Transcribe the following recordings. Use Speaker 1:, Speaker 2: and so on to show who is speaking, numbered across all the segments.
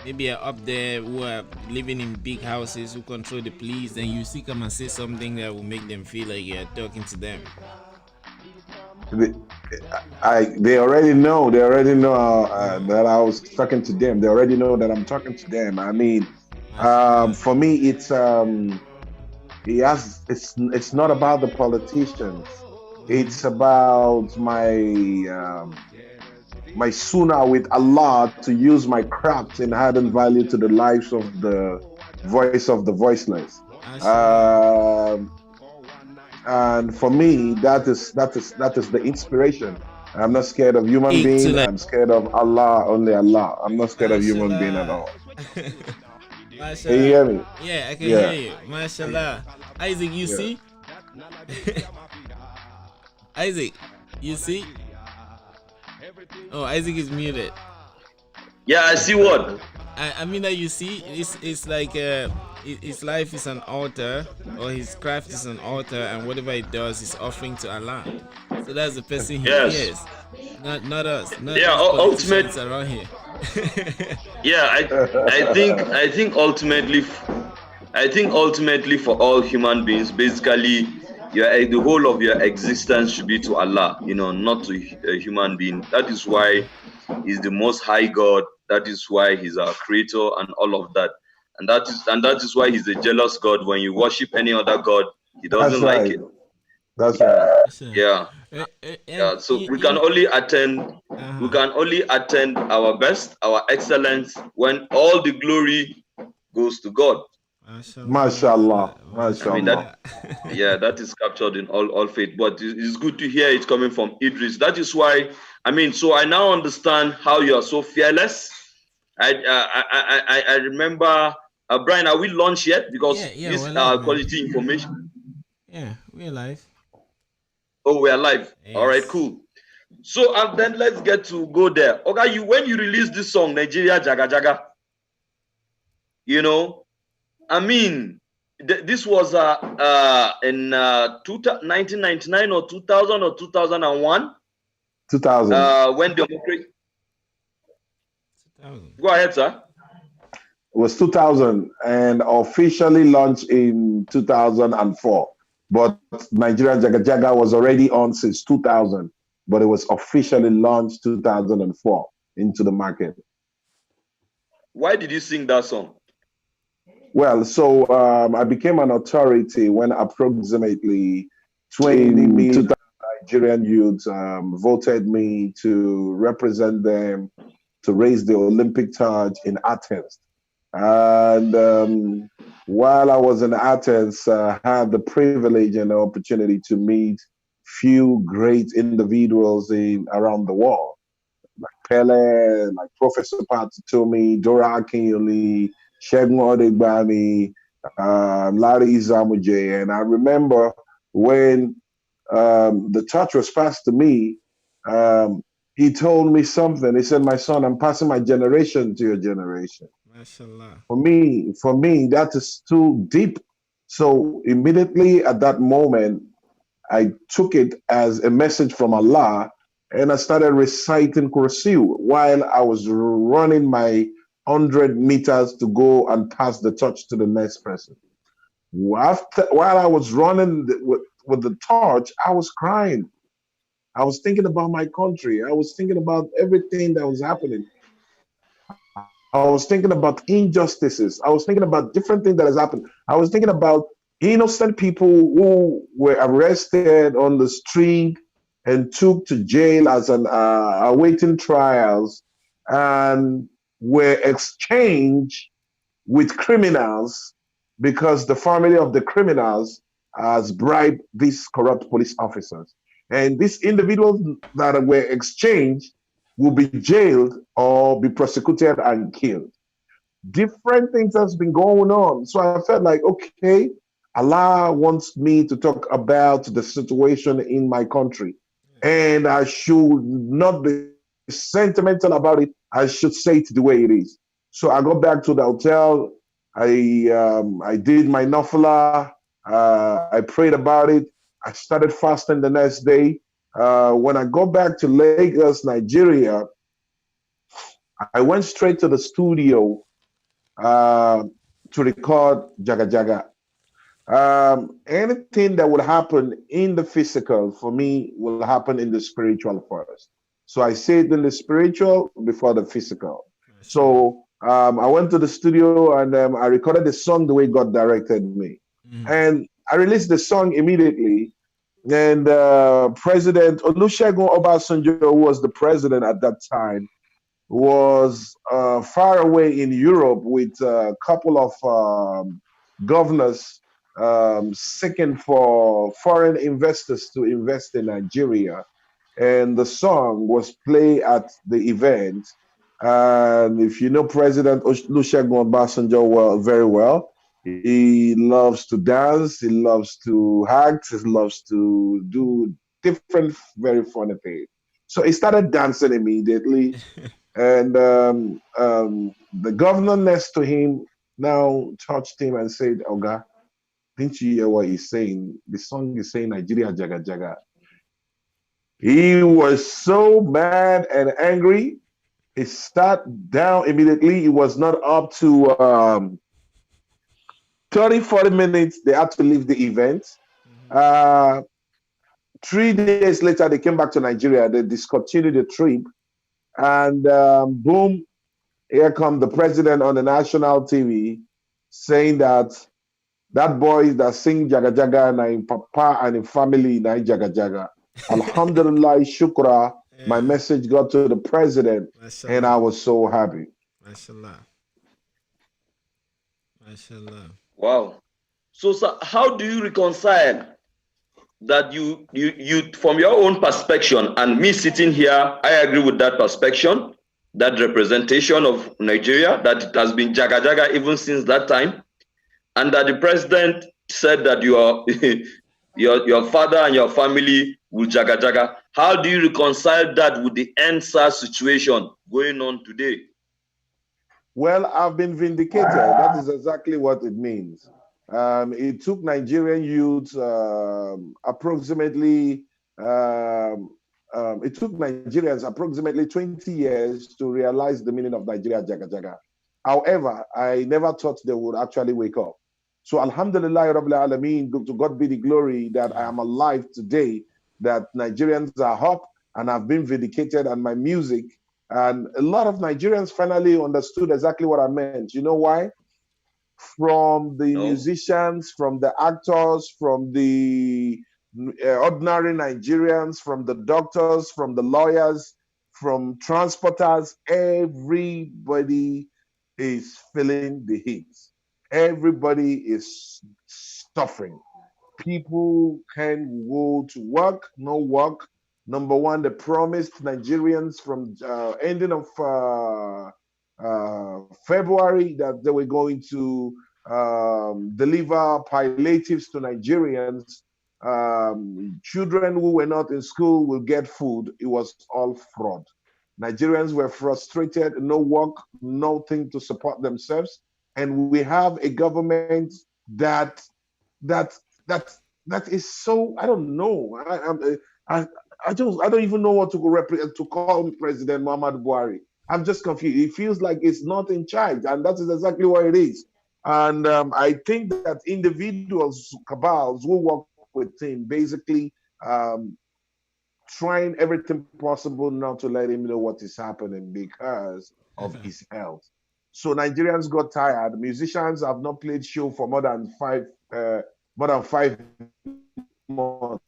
Speaker 1: maybe are up there who are living in big houses who control the police, then you see come and say something that will make them feel like you're talking to them.
Speaker 2: They, they already know. They already know that I was talking to them. They already know that I'm talking to them. I mean,
Speaker 1: Mashallah.
Speaker 2: for me, it's not about the politicians. It's about my sunnah with Allah to use my craft in adding value to the lives of the voice of the voiceless.
Speaker 1: Mashallah.
Speaker 2: Um, and for me, that is the inspiration. I'm not scared of human
Speaker 1: Speak to
Speaker 2: being.
Speaker 1: like
Speaker 2: I'm scared of Allah, only Allah. I'm not scared of human being at
Speaker 1: Mashallah.
Speaker 2: all. Can you
Speaker 1: Mashallah.
Speaker 2: hear me?
Speaker 1: Yeah, I can hear
Speaker 2: Yeah,
Speaker 1: you. Mashallah. Isaac, you
Speaker 2: yeah.
Speaker 1: see? Isaac, you see? Oh, Isaac is muted.
Speaker 3: Yeah, I see what.
Speaker 1: I mean that you see, it's like his life is an altar, or his craft is an altar, and whatever he does is offering to Allah. So that's the person he
Speaker 3: Yes.
Speaker 1: fears, not us, not
Speaker 3: Yeah.
Speaker 1: these
Speaker 3: Ultimate.
Speaker 1: politicians around here.
Speaker 3: Yeah. I think ultimately for all human beings, basically, the whole of your existence should be to Allah. Not to a human being. That is why He's the Most High God. That is why He's our Creator and all of that. And that is why He's a jealous God. When you worship any other God, He
Speaker 2: That's
Speaker 3: doesn't like
Speaker 2: right.
Speaker 3: it.
Speaker 2: That's right.
Speaker 1: So,
Speaker 3: Yeah.
Speaker 1: and
Speaker 3: Yeah. So we can only attend. We
Speaker 1: uh-huh.
Speaker 3: can only attend our best, our excellence, when all the glory goes to God.
Speaker 2: MashaAllah.
Speaker 1: Mashallah,
Speaker 3: I mean
Speaker 2: MashaAllah.
Speaker 3: that.
Speaker 1: mashallah.
Speaker 3: Yeah, that is captured in all faith. But it's good to hear it coming from Eedris. That is why. So I now understand how you are so fearless. I remember, Brian. Are we launched yet?
Speaker 1: Yeah,
Speaker 3: Because
Speaker 1: yeah,
Speaker 3: this
Speaker 1: we're live, man.
Speaker 3: quality information.
Speaker 1: Yeah, we're live.
Speaker 3: Oh, we are live. All right,
Speaker 1: Yes.
Speaker 3: cool. So then let's get to go there. Okay, when you release this song, Nigeria Jaga Jaga, you know, this was in 1999 or 2000 or 2001
Speaker 2: 2000.
Speaker 3: when democracy.
Speaker 1: 2000.
Speaker 3: Go ahead, sir.
Speaker 2: It was 2000 and officially launched in 2004. But Nigerian Jaga Jaga was already on since 2000, but it was officially launched 2004 into the market.
Speaker 3: Why did you sing that song?
Speaker 2: Well, so I became an authority when approximately 20 million Nigerian youths voted me to represent them to raise the Olympic torch in Athens. And while I was in Athens, I had the privilege and the opportunity to meet few great individuals around the world, like Pele, like Professor Patitomi, Dora Akinyuli, Shegun Odegbami, Larry Izamuje. And I remember when the torch was passed to me, um, he told me something. He said, "My son, I'm passing my generation to your generation."
Speaker 1: Mashallah.
Speaker 2: For me, that is too deep. So immediately at that moment, I took it as a message from Allah, and I started reciting Kursi while I was running my 100 meters to go and pass the torch to the next person. While I was running with the torch, I was crying. I was thinking about my country. I was thinking about everything that was happening. I was thinking about injustices. I was thinking about different things that has happened. I was thinking about innocent people who were arrested on the street and took to jail as an awaiting trials and were exchanged with criminals because the family of the criminals has bribed these corrupt police officers. And these individuals that were exchanged will be jailed or be prosecuted and killed. Different things has been going on. So I felt like, okay, Allah wants me to talk about the situation in my country. And I should not be sentimental about it. I should say it the way it is. So I got back to the hotel. I did my nafla. I prayed about it. I started fasting the next day. When I got back to Lagos, Nigeria, I went straight to the studio to record Jaga Jaga. Anything that will happen in the physical for me will happen in the spiritual first. So I say it in the spiritual before the physical.
Speaker 1: Mashallah.
Speaker 2: So I went to the studio and I recorded the song the way God directed me.
Speaker 1: Mm.
Speaker 2: And I released the song immediately. And President Olusegun Obasanjo, who was the president at that time, was far away in Europe with a couple of governors seeking for foreign investors to invest in Nigeria. And the song was played at the event. And if you know President Olusegun Obasanjo very well, he loves to dance, he loves to act, he loves to do different, very funny things. So he started dancing immediately. And the governor next to him now touched him and said, Oga, didn't you hear what he's saying? The song is saying Nigeria Jaga Jaga. He was so mad and angry. He sat down immediately. It was not up to 30, 40 minutes. They had to leave the event.
Speaker 1: Mhm.
Speaker 2: Uh, 3 days later, they came back to Nigeria. They discontinued the trip. And boom, here come the president on the national TV saying that that boy that sing Jaga Jaga na him papa and him family na him Jaga Jaga. Alhamdulillah, shukra. My
Speaker 1: Yeah.
Speaker 2: message got to the president and I
Speaker 1: Mashallah.
Speaker 2: was so happy.
Speaker 1: Mashallah. Mashallah.
Speaker 3: Wow. So, sir, how do you reconcile that you from your own perspective and me sitting here, I agree with that perspective, that representation of Nigeria, that it has been Jaga Jaga even since that time, and that the president said that your father and your family will Jaga Jaga. How do you reconcile that with the NSAS situation going on today?
Speaker 2: Well, I've been vindicated. That is exactly what it means. It took Nigerian youths it took Nigerians approximately 20 years to realize the meaning of Nigeria Jaga Jaga. However, I never thought they would actually wake up. So Alhamdulillah Rabbil Alameen, to God be the glory that I
Speaker 1: Yeah.
Speaker 2: am alive today, that Nigerians are up and I've been vindicated and my music. And a lot of Nigerians finally understood exactly what I meant. You know why? From the
Speaker 3: No?
Speaker 2: musicians, from the actors, from the ordinary Nigerians, from the doctors, from the lawyers, from transporters, everybody is feeling the heat. Everybody is suffering. People can go to work, no work. Number one, they promised Nigerians from ending of February that they were going to deliver palliatives to Nigerians. Children who were not in school will get food. It was all fraud. Nigerians were frustrated, no work, nothing to support themselves. And we have a government that that that that is so I don't know. I I don't even know what to call President Muhammad Buhari. I'm just confused. It feels like it's not in charge, and that is exactly what it is. And I think that individuals, cabals, who work with him, basically trying everything possible not to let him know what is happening because of his health. So Nigerians got tired. Musicians have not played show for more than 5 months.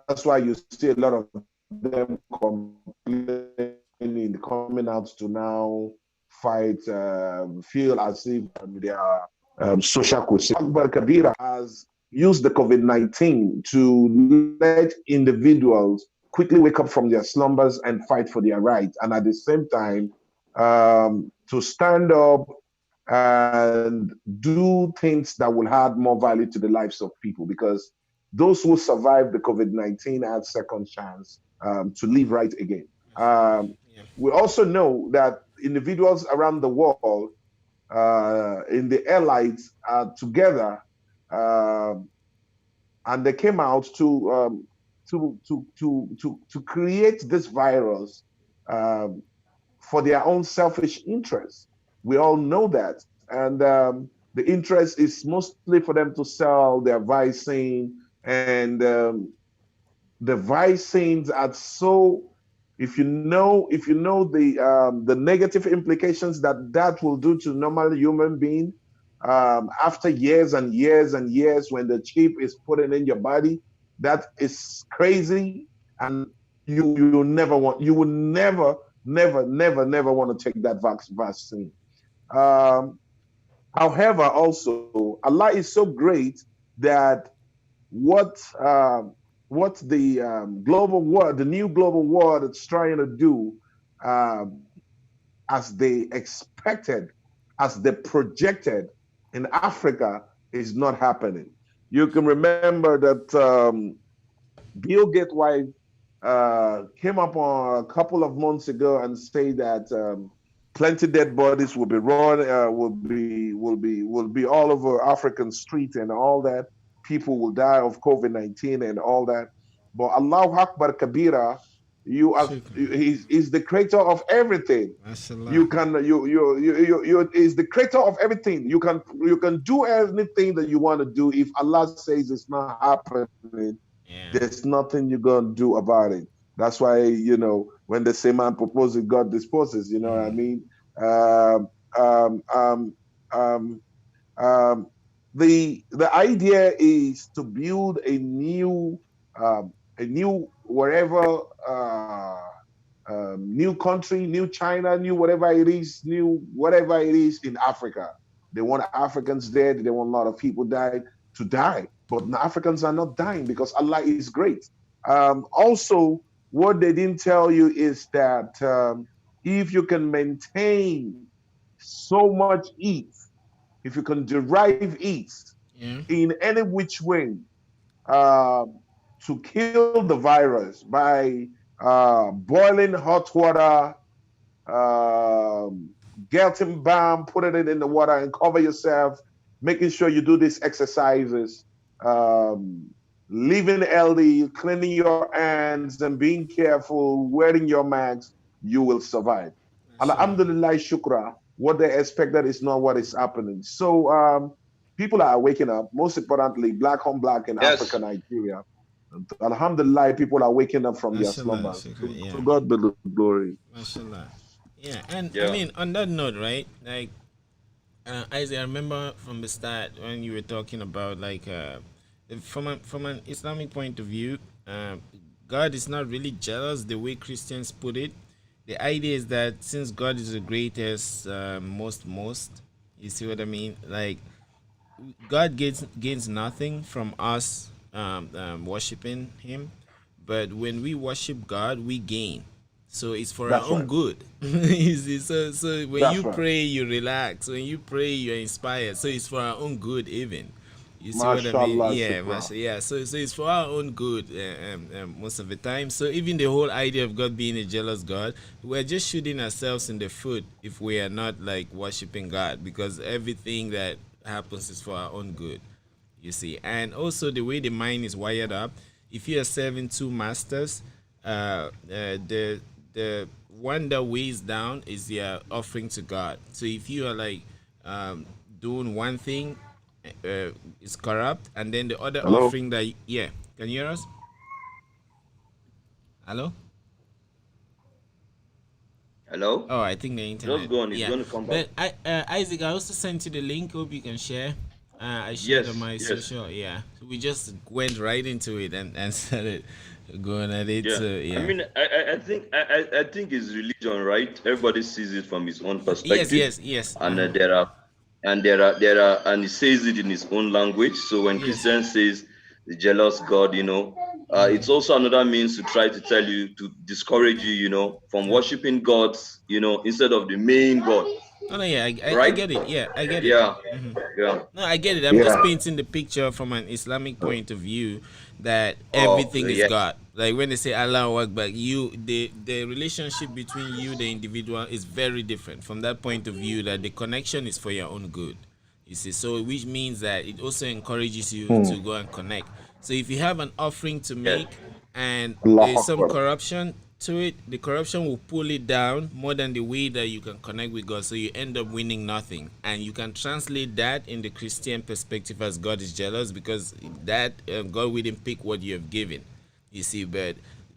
Speaker 2: That's why you see a lot of them complaining, coming out to now fight, feel as if they are social crusade. Akbar Kabira has used the COVID-19 to let individuals quickly wake up from their slumbers and fight for their rights, and at the same time, to stand up and do things that will add more value to the lives of people, because those who survived the COVID-19 had second chance to live right again.
Speaker 1: Mashallah. Yeah.
Speaker 2: We also know that individuals around the world in the airlines are together, um, and they came out to create this virus um, for their own selfish interests. We all know that. And the interest is mostly for them to sell their Vicine, and the Vicines are so. If you know the negative implications that that will do to normal human being, after years and years and years, when the chip is put in your body, that is crazy, and you will never want to take that vaccine. Um, However, also Allah is so great that what what the global world, the new global world, is trying to do, um, as they expected, as they projected in Africa, is not happening. You can remember that Bill Gates' wife came up on a couple of months ago and say that plenty dead bodies will be run, will be all over African streets and all that. People will die of COVID-19 and all that. But Allah Akbar Kabira, you are he's the creator of everything.
Speaker 1: Mashallah.
Speaker 2: You can you is the creator of everything. You can do anything that you want to do. If Allah says it's not happening, there's nothing you're gonna do about it. That's why, when they say man proposes, God disposes. You know what I mean? Um, um, um, um, the idea is to build a new wherever, new country, new China, new whatever it is, new whatever it is in Africa. They want Africans dead. They want a lot of people to die. But the Africans are not dying because Allah is great. Also, what they didn't tell you is that if you can maintain so much heat, if you can derive heat in any which way, to kill the virus by boiling hot water, getting balm, putting it in the water and cover yourself, making sure you do these exercises, living healthy, cleaning your hands and being careful, wearing your masks, you will survive. Alhamdulillah, shukra. What they expected is not what is happening. So people are waking up, most importantly, black on black in Africa, Nigeria. Alhamdulillah, people are waking up from their slumbers. To God be the glory.
Speaker 1: Mashallah. Yeah, and I mean, on that note, right? Like, Isaac, I remember from the start when you were talking about, like, from an Islamic point of view, God is not really jealous the way Christians put it. The idea is that since God is the greatest, most, you see what I mean? Like, God gains nothing from us worshiping Him, but when we worship God, we gain. So it's for our own good. You see? So when you pray, you relax. When you pray, you're inspired. So it's for our own good, even. You see what I mean? Yeah. So it's for our own good most of the time. So even the whole idea of God being a jealous God, we're just shooting ourselves in the foot if we are not like worshiping God, because everything that happens is for our own good. You see, and also the way the mind is wired up. If you are serving two masters, the one that weighs down is your offering to God. So if you are like doing one thing, is corrupt, and then the other offering that can you hear us? Hello. Oh, I think the internet.
Speaker 3: Just go on. It's going to come back.
Speaker 1: But Isaac, I also sent you the link. Hope you can share. I shared on my social. Yeah, so we just went right into it and started going at it.
Speaker 3: Yeah.
Speaker 1: So, yeah.
Speaker 3: I mean, I think it's religion, right? Everybody sees it from his own perspective.
Speaker 1: Yes.
Speaker 3: And and he says it in his own language. So when Christian says the jealous God, it's also another means to try to tell you, to discourage you, from worshiping gods, instead of the main God.
Speaker 1: No, I get it. Yeah, I get it.
Speaker 3: Yeah.
Speaker 1: No, I get it. I'm just painting the picture from an Islamic point of view that everything is God. Like when they say Allah Akbar, the relationship between you, the individual, is very different from that point of view, that the connection is for your own good. You see, so which means that it also encourages you to go and connect. So if you have an offering to make and there's some corruption, to it, the corruption will pull it down more than the way that you can connect with God. So you end up winning nothing. And you can translate that in the Christian perspective as God is jealous, because that God wouldn't pick what you have given. You see, but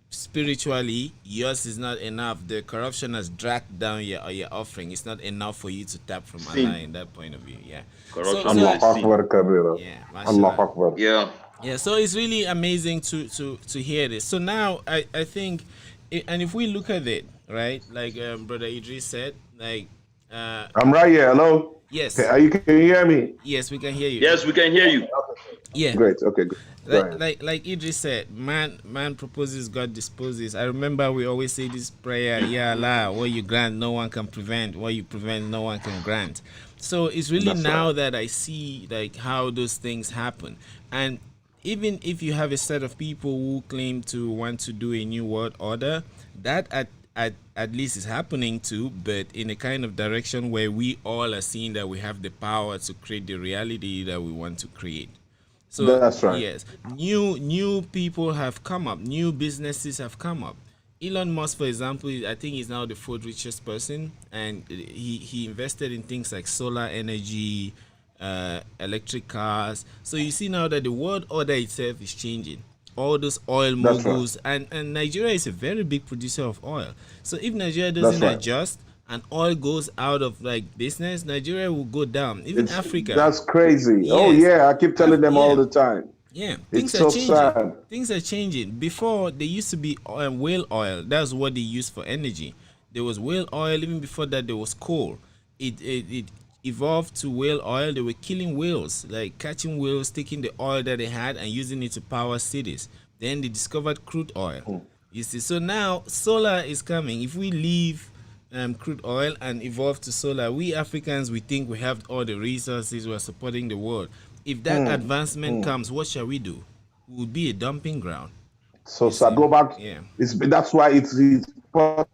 Speaker 1: spiritually, yours is not enough. The corruption has dragged down your offering. It's not enough for you to tap from Allah
Speaker 3: Sin.
Speaker 1: in that point of view. Yeah.
Speaker 3: Corruption
Speaker 2: Allah
Speaker 3: is a sin.
Speaker 2: Akbar Kabira.
Speaker 1: Yeah,
Speaker 2: Allah
Speaker 1: mashallah.
Speaker 2: Akbar.
Speaker 3: Yeah.
Speaker 1: Yeah, so it's really amazing to hear this. So now I think, and if we look at it, right, like Brother Eedris said, like,
Speaker 2: I'm right here. Hello?
Speaker 1: yes,
Speaker 2: Can you hear me?
Speaker 1: yes, we can hear you.
Speaker 3: Yes, we can hear you.
Speaker 1: Yeah,
Speaker 2: Great. Okay, good. Go ahead.
Speaker 1: like Idris said, man proposes, God disposes. I remember we always say this prayer, Ya Allah, what you grant, no one can prevent. What you prevent, no one can grant. So it's really
Speaker 2: That's
Speaker 1: now
Speaker 2: right.
Speaker 1: that I see like how those things happen. And even if you have a set of people who claim to want to do a new world order, that at least is happening too, but in a kind of direction where we all are seeing that we have the power to create the reality that we want to create. So
Speaker 2: That's right.
Speaker 1: yes, new people have come up, new businesses have come up. Elon Musk, for example, I think he's now the fourth richest person, and he invested in things like solar energy, electric cars. So you see now that the world order itself is changing. All those oil
Speaker 2: That's right.
Speaker 1: moguls, and Nigeria is a very big producer of oil. So if Nigeria
Speaker 2: That's
Speaker 1: doesn't
Speaker 2: right.
Speaker 1: adjust and oil goes out of like business, Nigeria will go down. Even Africa.
Speaker 2: That's crazy. Oh
Speaker 1: Yes.
Speaker 2: yeah, I keep telling them all
Speaker 1: Yeah.
Speaker 2: the time.
Speaker 1: Yeah,
Speaker 2: It's
Speaker 1: things are
Speaker 2: so
Speaker 1: changing.
Speaker 2: sad.
Speaker 1: Things are changing. Before, there used to be whale oil. That's what they used for energy. There was whale oil. Even before that, there was coal. It evolved to whale oil. They were killing whales, like catching whales, taking the oil that they had and using it to power cities. Then they discovered crude oil. You see, so now solar is coming. If we leave crude oil and evolve to solar, we Africans, we think we have all the resources. We're supporting the world. If that advancement comes, what shall we do? We will be a dumping ground.
Speaker 2: So,
Speaker 1: You
Speaker 2: so I
Speaker 1: see?
Speaker 2: go back.
Speaker 1: Yeah.
Speaker 2: That's why it's important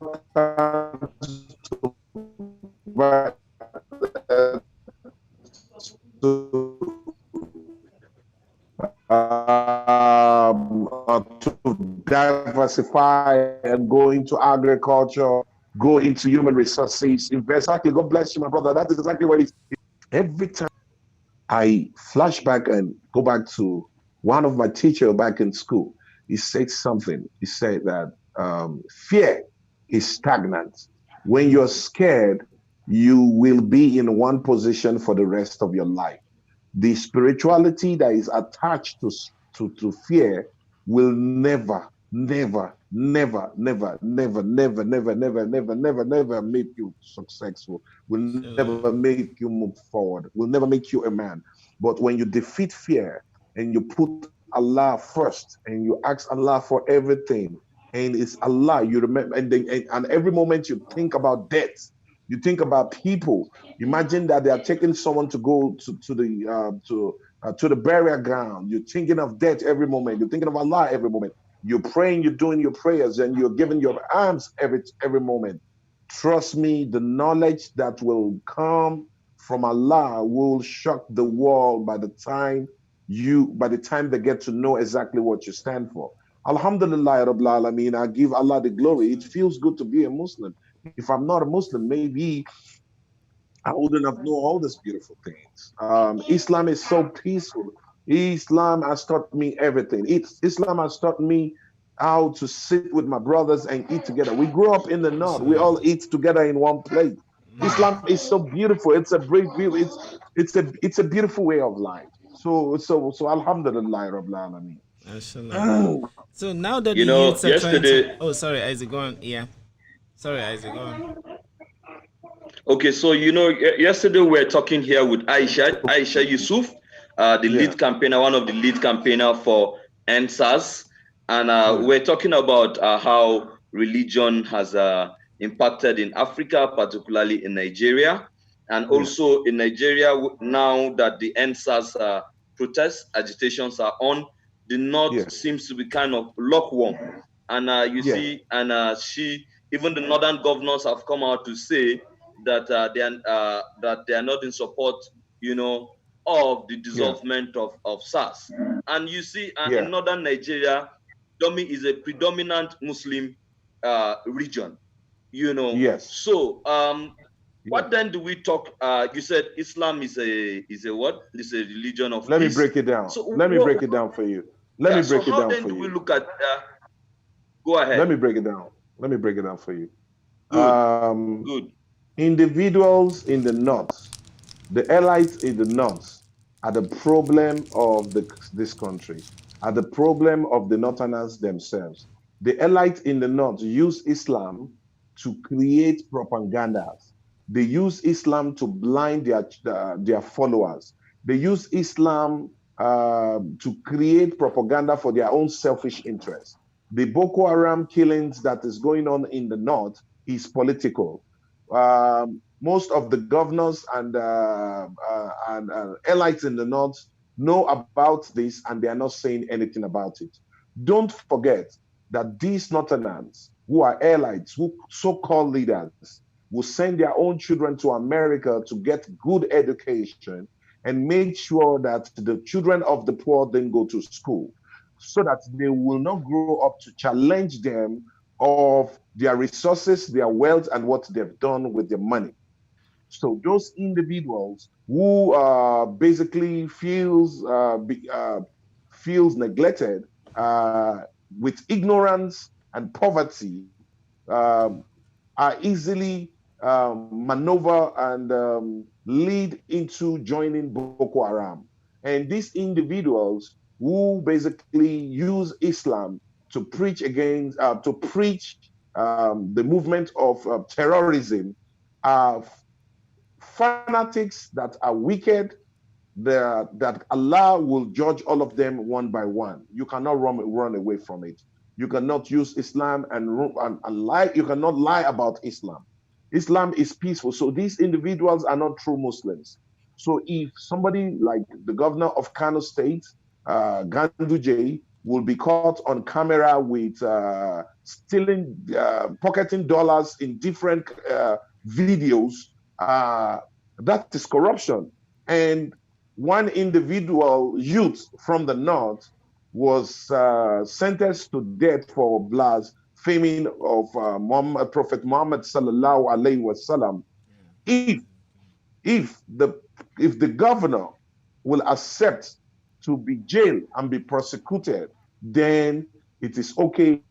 Speaker 2: to diversify and go into agriculture, go into human resources, invest. Exactly. God bless you, my brother. That is exactly what it's. Every time I flash back and go back to one of my teachers back in school, he said something. He said that fear is stagnant. When you're scared, you will be in one position for the rest of your life. The spirituality that is attached to fear will never, never, never, never, never, never, never, never, never, never, never make you successful. Will never
Speaker 1: So,
Speaker 2: make you move forward. Will never make you a man. But when you defeat fear and you put Allah first and you ask Allah for everything, and it's Allah, you remember, and every moment you think about death, you think about people. Imagine that they are taking someone to go to the burial ground. You're thinking of death every moment. You're thinking of Allah every moment. You're praying. You're doing your prayers, and you're giving your arms every moment. Trust me, the knowledge that will come from Allah will shock the world by the time they get to know exactly what you stand for. Alhamdulillah, Rabbil Alameen. I give Allah the glory. It feels good to be a Muslim. If I'm not a Muslim, maybe I wouldn't have known all these beautiful things. Islam is so peaceful. Islam has taught me everything. Islam has taught me how to sit with my brothers and eat together. We grew up in the north. We all eat together in one plate. Islam is so beautiful. It's a great view. It's a beautiful way of life. So Alhamdulillah, Rabbil Alameen.
Speaker 1: mashallah. So now that the
Speaker 3: You know,
Speaker 1: youths are trying to,
Speaker 3: yesterday.
Speaker 1: oh, sorry, Isaac, go on. Yeah, sorry, Isaac, go on.
Speaker 3: Okay, so yesterday we were talking here with Aisha Yusuf, the
Speaker 2: Yeah.
Speaker 3: lead campaigner, one of the lead campaigner for NSAS, and we're talking about how religion has impacted in Africa, particularly in Nigeria, and also in Nigeria now that the NSAS protests agitations are on, the North
Speaker 2: Yeah.
Speaker 3: seems to be kind of lukewarm, and you
Speaker 2: Yeah.
Speaker 3: see, and even the northern governors have come out to say that they are not in support, of the
Speaker 2: Yeah.
Speaker 3: dissolvement of SARS. And you see,
Speaker 2: Yeah.
Speaker 3: in northern Nigeria, Domi is a predominant Muslim region, you know.
Speaker 2: Yes.
Speaker 3: So what then do we talk? You said Islam is a what? It's a religion of
Speaker 2: Let me
Speaker 3: peace.
Speaker 2: break it down.
Speaker 3: So
Speaker 2: Let me break it down for you. Let me
Speaker 3: so
Speaker 2: break it
Speaker 3: how
Speaker 2: down
Speaker 3: then
Speaker 2: for
Speaker 3: do we
Speaker 2: you.
Speaker 3: look at? Go ahead.
Speaker 2: Let me break it down. Let me break it down for you.
Speaker 3: Good. Good.
Speaker 2: Individuals in the north, the elites in the north, are the problem of this country, are the problem of the northerners themselves. The elites in the north use Islam to create propagandas. They use Islam to blind their followers. They use Islam to create propaganda for their own selfish interests. The Boko Haram killings that is going on in the north is political. Most of the governors and elites in the north know about this, and they are not saying anything about it. Don't forget that these northerners, who are elites, who so-called leaders, will send their own children to America to get good education and make sure that the children of the poor then go to school, so that they will not grow up to challenge them of their resources, their wealth, and what they've done with their money. So those individuals who basically feels neglected with ignorance and poverty um, are easily maneuver and lead into joining Boko Haram. And these individuals who basically use Islam to preach against, to preach the movement of terrorism, are fanatics that are wicked, that Allah will judge all of them one by one. You cannot run away from it. You cannot use Islam and lie. You cannot lie about Islam. Islam is peaceful. So these individuals are not true Muslims. So if somebody like the governor of Kano State, Ganduje, will be caught on camera with stealing, pocketing dollars in different videos, that is corruption. And one individual youth from the north was sentenced to death for blaspheming of Prophet Muhammad sallallahu alaihi wasallam. If if the if the governor will accept to be jailed and be prosecuted, then it is okay.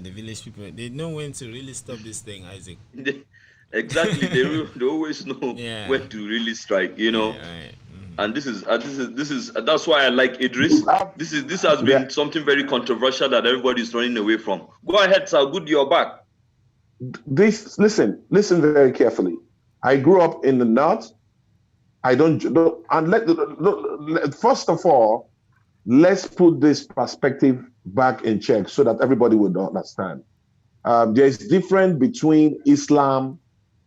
Speaker 1: The village people, they know when to really stop this thing, Isaac.
Speaker 3: Exactly. They always know
Speaker 1: Yeah.
Speaker 3: when to really strike, you know.
Speaker 1: Right.
Speaker 3: And this is that's why I like Eedris. This has been something very controversial that everybody is running away from. Go ahead, sir. Good, you're back.
Speaker 2: Listen very carefully. I grew up in the north. I don't and first of all, let's put this perspective back in check so that everybody would understand. There is difference between Islam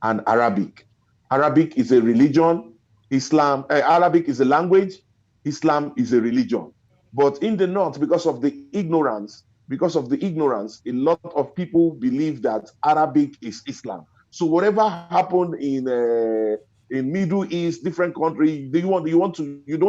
Speaker 2: and Arabic. Arabic is a religion. Arabic is a language. Islam is a religion. But in the north, because of the ignorance, a lot of people believe that Arabic is Islam. So whatever happened in Middle East, different country, you don't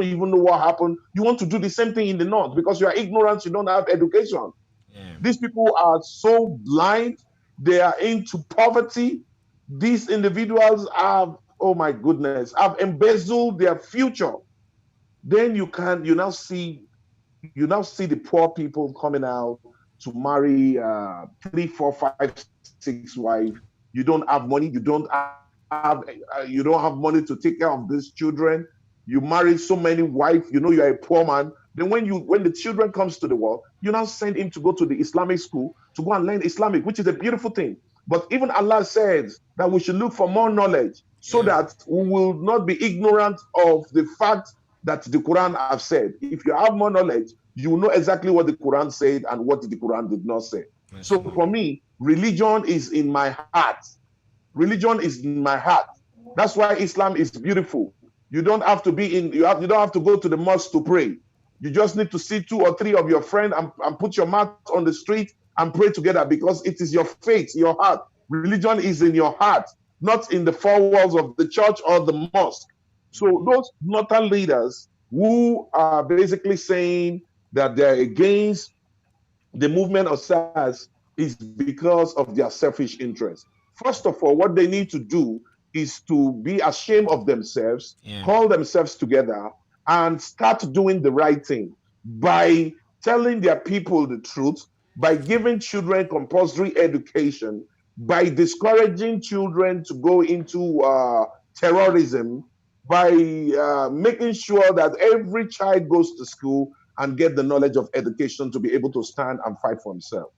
Speaker 2: even know what happened. You want to do the same thing in the north because you are ignorant. You don't have education. Yeah. These people are so blind. They are into poverty. These individuals have, oh my goodness, have embezzled their future. Then you now see the poor people coming out to marry 3, 4, 5, 6 wives. You don't have money. You don't have money to take care of these children. You marry so many wives. You know you are a poor man. Then when the children comes to the world, you now send him to go to the Islamic school to go and learn Islamic, which is a beautiful thing. But even Allah says that we should look for more knowledge so that we will not be ignorant of the fact that the Quran have said. If you have more knowledge, you will know exactly what the Quran said and what the Quran did not say. So for me, religion is in my heart. Religion is in my heart. That's why Islam is beautiful. You don't have to you don't have to go to the mosque to pray. You just need to see 2 or 3 of your friends and put your mat on the street and pray together, because it is your faith, your heart. Religion is in your heart, not in the 4 walls of the church or the mosque. So those northern leaders who are basically saying that they're against the movement of SARS is because of their selfish interest. First of all, what they need to do is to be ashamed of themselves, call themselves together, and start doing the right thing by telling their people the truth, by giving children compulsory education, by discouraging children to go into terrorism, by making sure that every child goes to school and get the knowledge of education to be able to stand and fight for himself.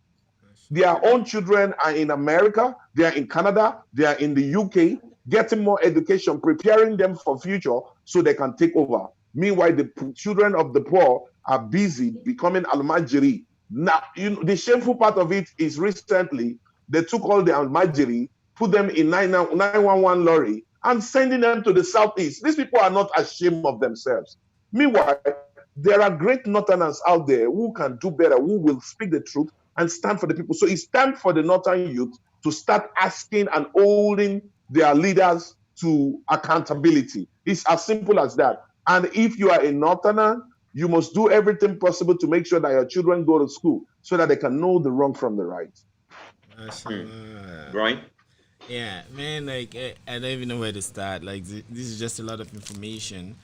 Speaker 2: Their own children are in America, they are in Canada, they are in the UK, getting more education, preparing them for future so they can take over. Meanwhile, the children of the poor are busy becoming almajiri. Now, the shameful part of it is recently they took all the almajiri, put them in 911 lorry, and sending them to the southeast. These people are not ashamed of themselves. Meanwhile, there are great northerners out there who can do better, who will speak the truth and stand for the people. So it's time for the northern youth to start asking and holding their leaders to accountability. It's as simple as that. And if you are a northerner, you must do everything possible to make sure that your children go to school so that they can know the wrong from the right.
Speaker 3: Right?
Speaker 1: Yeah, man, like I don't even know where to start. Like this is just a lot of information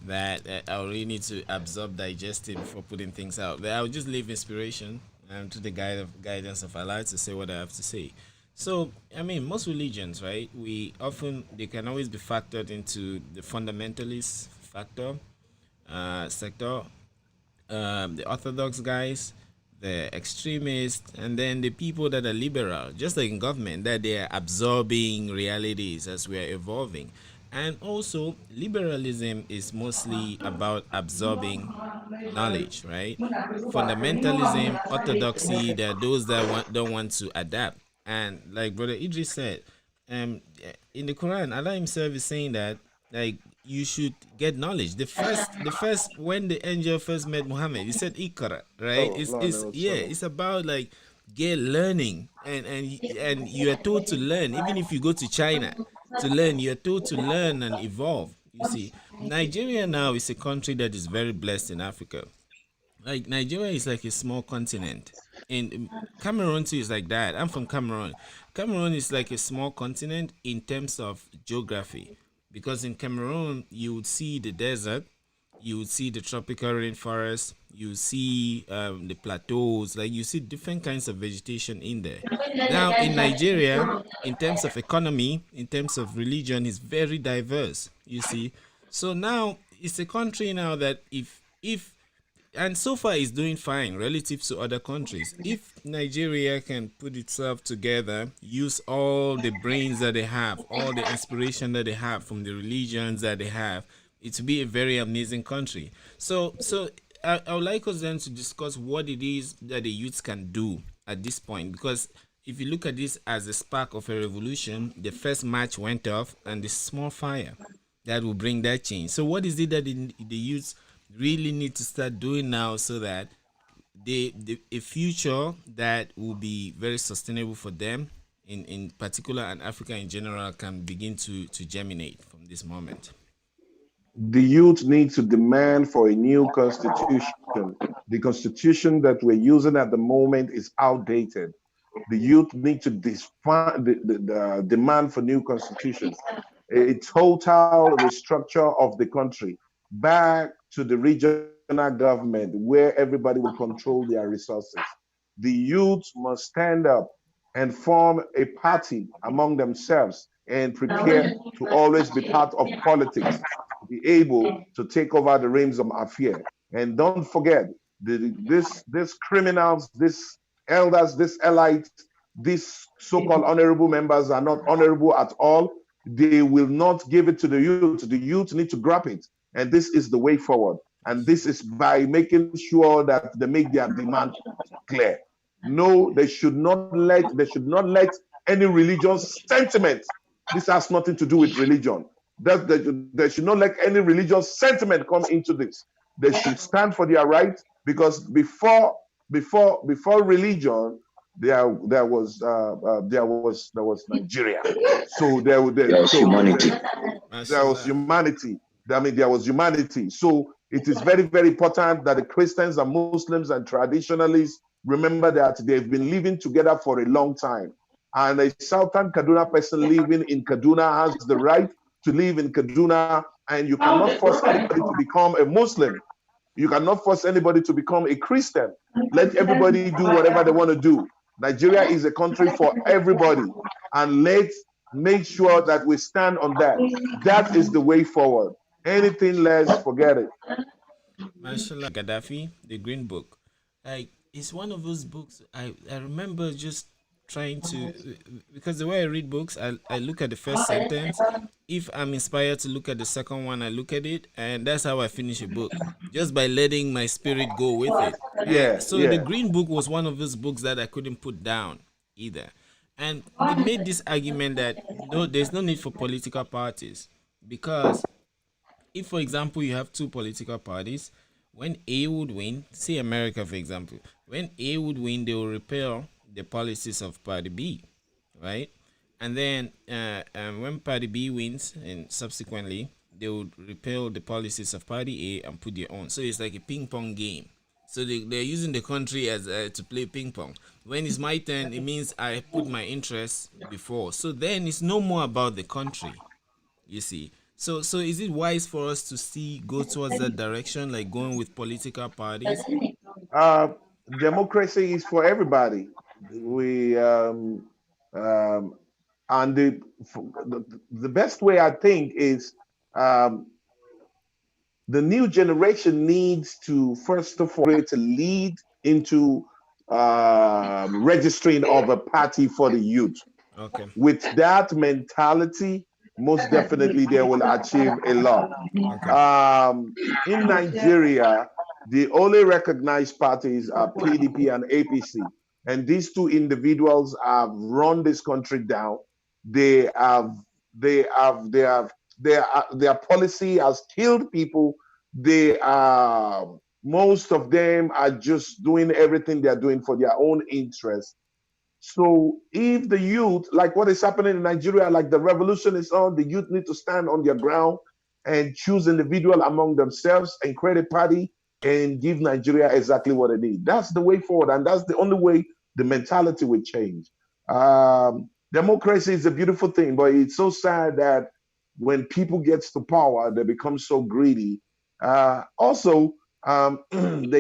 Speaker 1: that I really need to absorb, digest it before putting things out. But I'll just leave inspiration to the guidance of Allah to say what I have to say. So, I mean, most religions, right? They can always be factored into the fundamentalist sector, the orthodox guys, the extremists, and then the people that are liberal, just like in government, that they are absorbing realities as we are evolving. And also, liberalism is mostly about absorbing knowledge, right? Fundamentalism, orthodoxy, there are those that don't want to adapt. And like Brother Eedris said, in the Quran, Allah Himself is saying that like you should get knowledge. The first when the angel first met Muhammad, he said Ikra, right? It's about like get learning, and you are told to learn. Even if you go to China to learn, you're told to learn and evolve. You see, Nigeria now is a country that is very blessed in Africa. Like Nigeria is like a small continent, and Cameroon too is like that. I'm from Cameroon. Cameroon is like a small continent in terms of geography, because in Cameroon you would see the desert, you would see the tropical rainforest, you see the plateaus, like you see different kinds of vegetation in there. Now in Nigeria, in terms of economy, in terms of religion, is very diverse. You see, so now it's a country now that if and so far it's doing fine relative to other countries. If Nigeria can put itself together, use all the brains that they have, all the inspiration that they have from the religions that they have, it will be a very amazing country. So I would like us then to discuss what it is that the youths can do at this point, because if you look at this as a spark of a revolution, the first match went off and the small fire that will bring that change. So what is it that the youths really need to start doing now so that a future that will be very sustainable for them in particular and Africa in general can begin to germinate from this moment?
Speaker 2: The youth need to demand for a new constitution. The constitution that we're using at the moment is outdated. The youth need to the demand for new constitution, a total restructure of the country back to the regional government where everybody will control their resources. The youth must stand up and form a party among themselves and prepare to always be part of politics, to be able to take over the reins of affairs. And don't forget, these criminals, these elders, these elites, these so-called honorable members are not honorable at all. They will not give it to the youth. The youth need to grab it. And this is the way forward. And this is by making sure that they make their demand clear. No, they should not let any religious sentiment. This has nothing to do with religion. They should not let any religious sentiment come into this. They should stand for their rights, because before religion, there was Nigeria. So there was humanity. I mean, there was humanity. So It is very, very important that the Christians and Muslims and traditionalists remember that they've been living together for a long time. And a Southern Kaduna person living in Kaduna has the right to live in Kaduna, and you cannot force anybody to become a Muslim. You cannot force anybody to become a Christian. Let everybody do whatever they want to do. Nigeria is a country for everybody. And let's make sure that we stand on that. That is the way forward. Anything less, forget it.
Speaker 1: Mashallah, Gaddafi, the Green Book. Like, it's one of those books I remember just trying to, because the way I read books, I look at the first sentence. If I'm inspired to look at the second one, I look at it, and that's how I finish a book, just by letting my spirit go with it. And
Speaker 2: Yeah,
Speaker 1: so the
Speaker 2: yeah.
Speaker 1: Green Book was one of those books that I couldn't put down either. And they made this argument that no, there's no need for political parties because if, for example, you have two political parties, when A would win, say America, for example, when A would win, they will repeal the policies of Party B, right? And then when Party B wins, and subsequently, they would repeal the policies of Party A and put their own. So it's like a ping pong game. So they're using the country as to play ping pong. When it's my turn, it means I put my interests before. So then it's no more about the country. You see, so is it wise for us to see go towards that direction, like going with political parties?
Speaker 2: Uh, Democracy is for everybody. We um, and the best way I think is um, the new generation needs to first of all to lead into registering of a party for the youth.
Speaker 1: Okay.
Speaker 2: With that mentality, most definitely they will achieve a lot.
Speaker 1: Okay.
Speaker 2: In Nigeria, the only recognized parties are PDP and APC, and these two individuals have run this country down. They have, they have, they have, their policy has killed people. They are Most of them are just doing everything they're doing for their own interest. So if the youth, like what is happening in Nigeria, like the revolution is on, the youth need to stand on their ground and choose individual among themselves and create a party and give Nigeria exactly what it needs. That's the way forward, and that's the only way the mentality will change. Democracy is a beautiful thing, but it's so sad that when people get to power, they become so greedy. They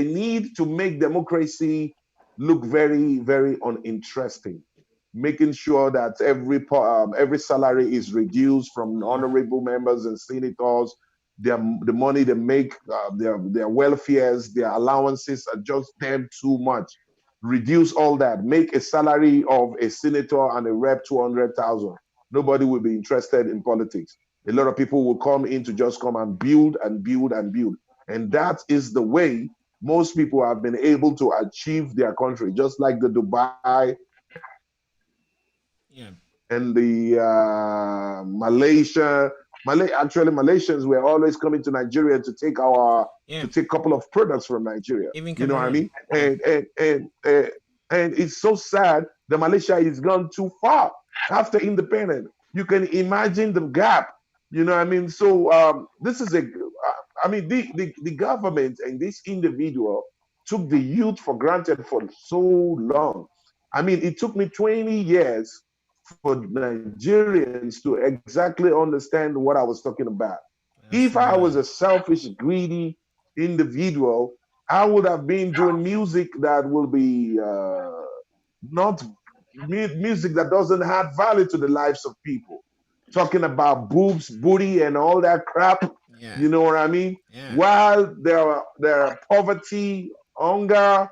Speaker 2: need to make democracy look very, very uninteresting, making sure that every salary is reduced from honorable members and senators. The money they make, their welfares, their allowances are just damn too much. Reduce all that. Make a salary of a senator and a rep 200,000. Nobody will be interested in politics. A lot of people will come in to just come and build and build and build. And that is the way most people have been able to achieve their country, just like the Dubai
Speaker 1: Yeah.
Speaker 2: and the Malaysia. Actually, Malaysians were always coming to Nigeria to take
Speaker 1: Yeah.
Speaker 2: a couple of products from Nigeria.
Speaker 1: Even
Speaker 2: You know what I
Speaker 1: Cameroon.
Speaker 2: mean? And it's so sad that Malaysia has gone too far after independence. You can imagine the gap. You know what I mean? So this is the government and this individual took the youth for granted for so long. I mean, it took me 20 years for Nigerians to exactly understand what I was talking about. If I was a selfish, greedy individual, I would have been doing music that will be not music that doesn't add value to the lives of people. Talking about boobs, booty, and all that crap.
Speaker 1: Yeah.
Speaker 2: You know what I mean?
Speaker 1: Yeah.
Speaker 2: While there are poverty, hunger,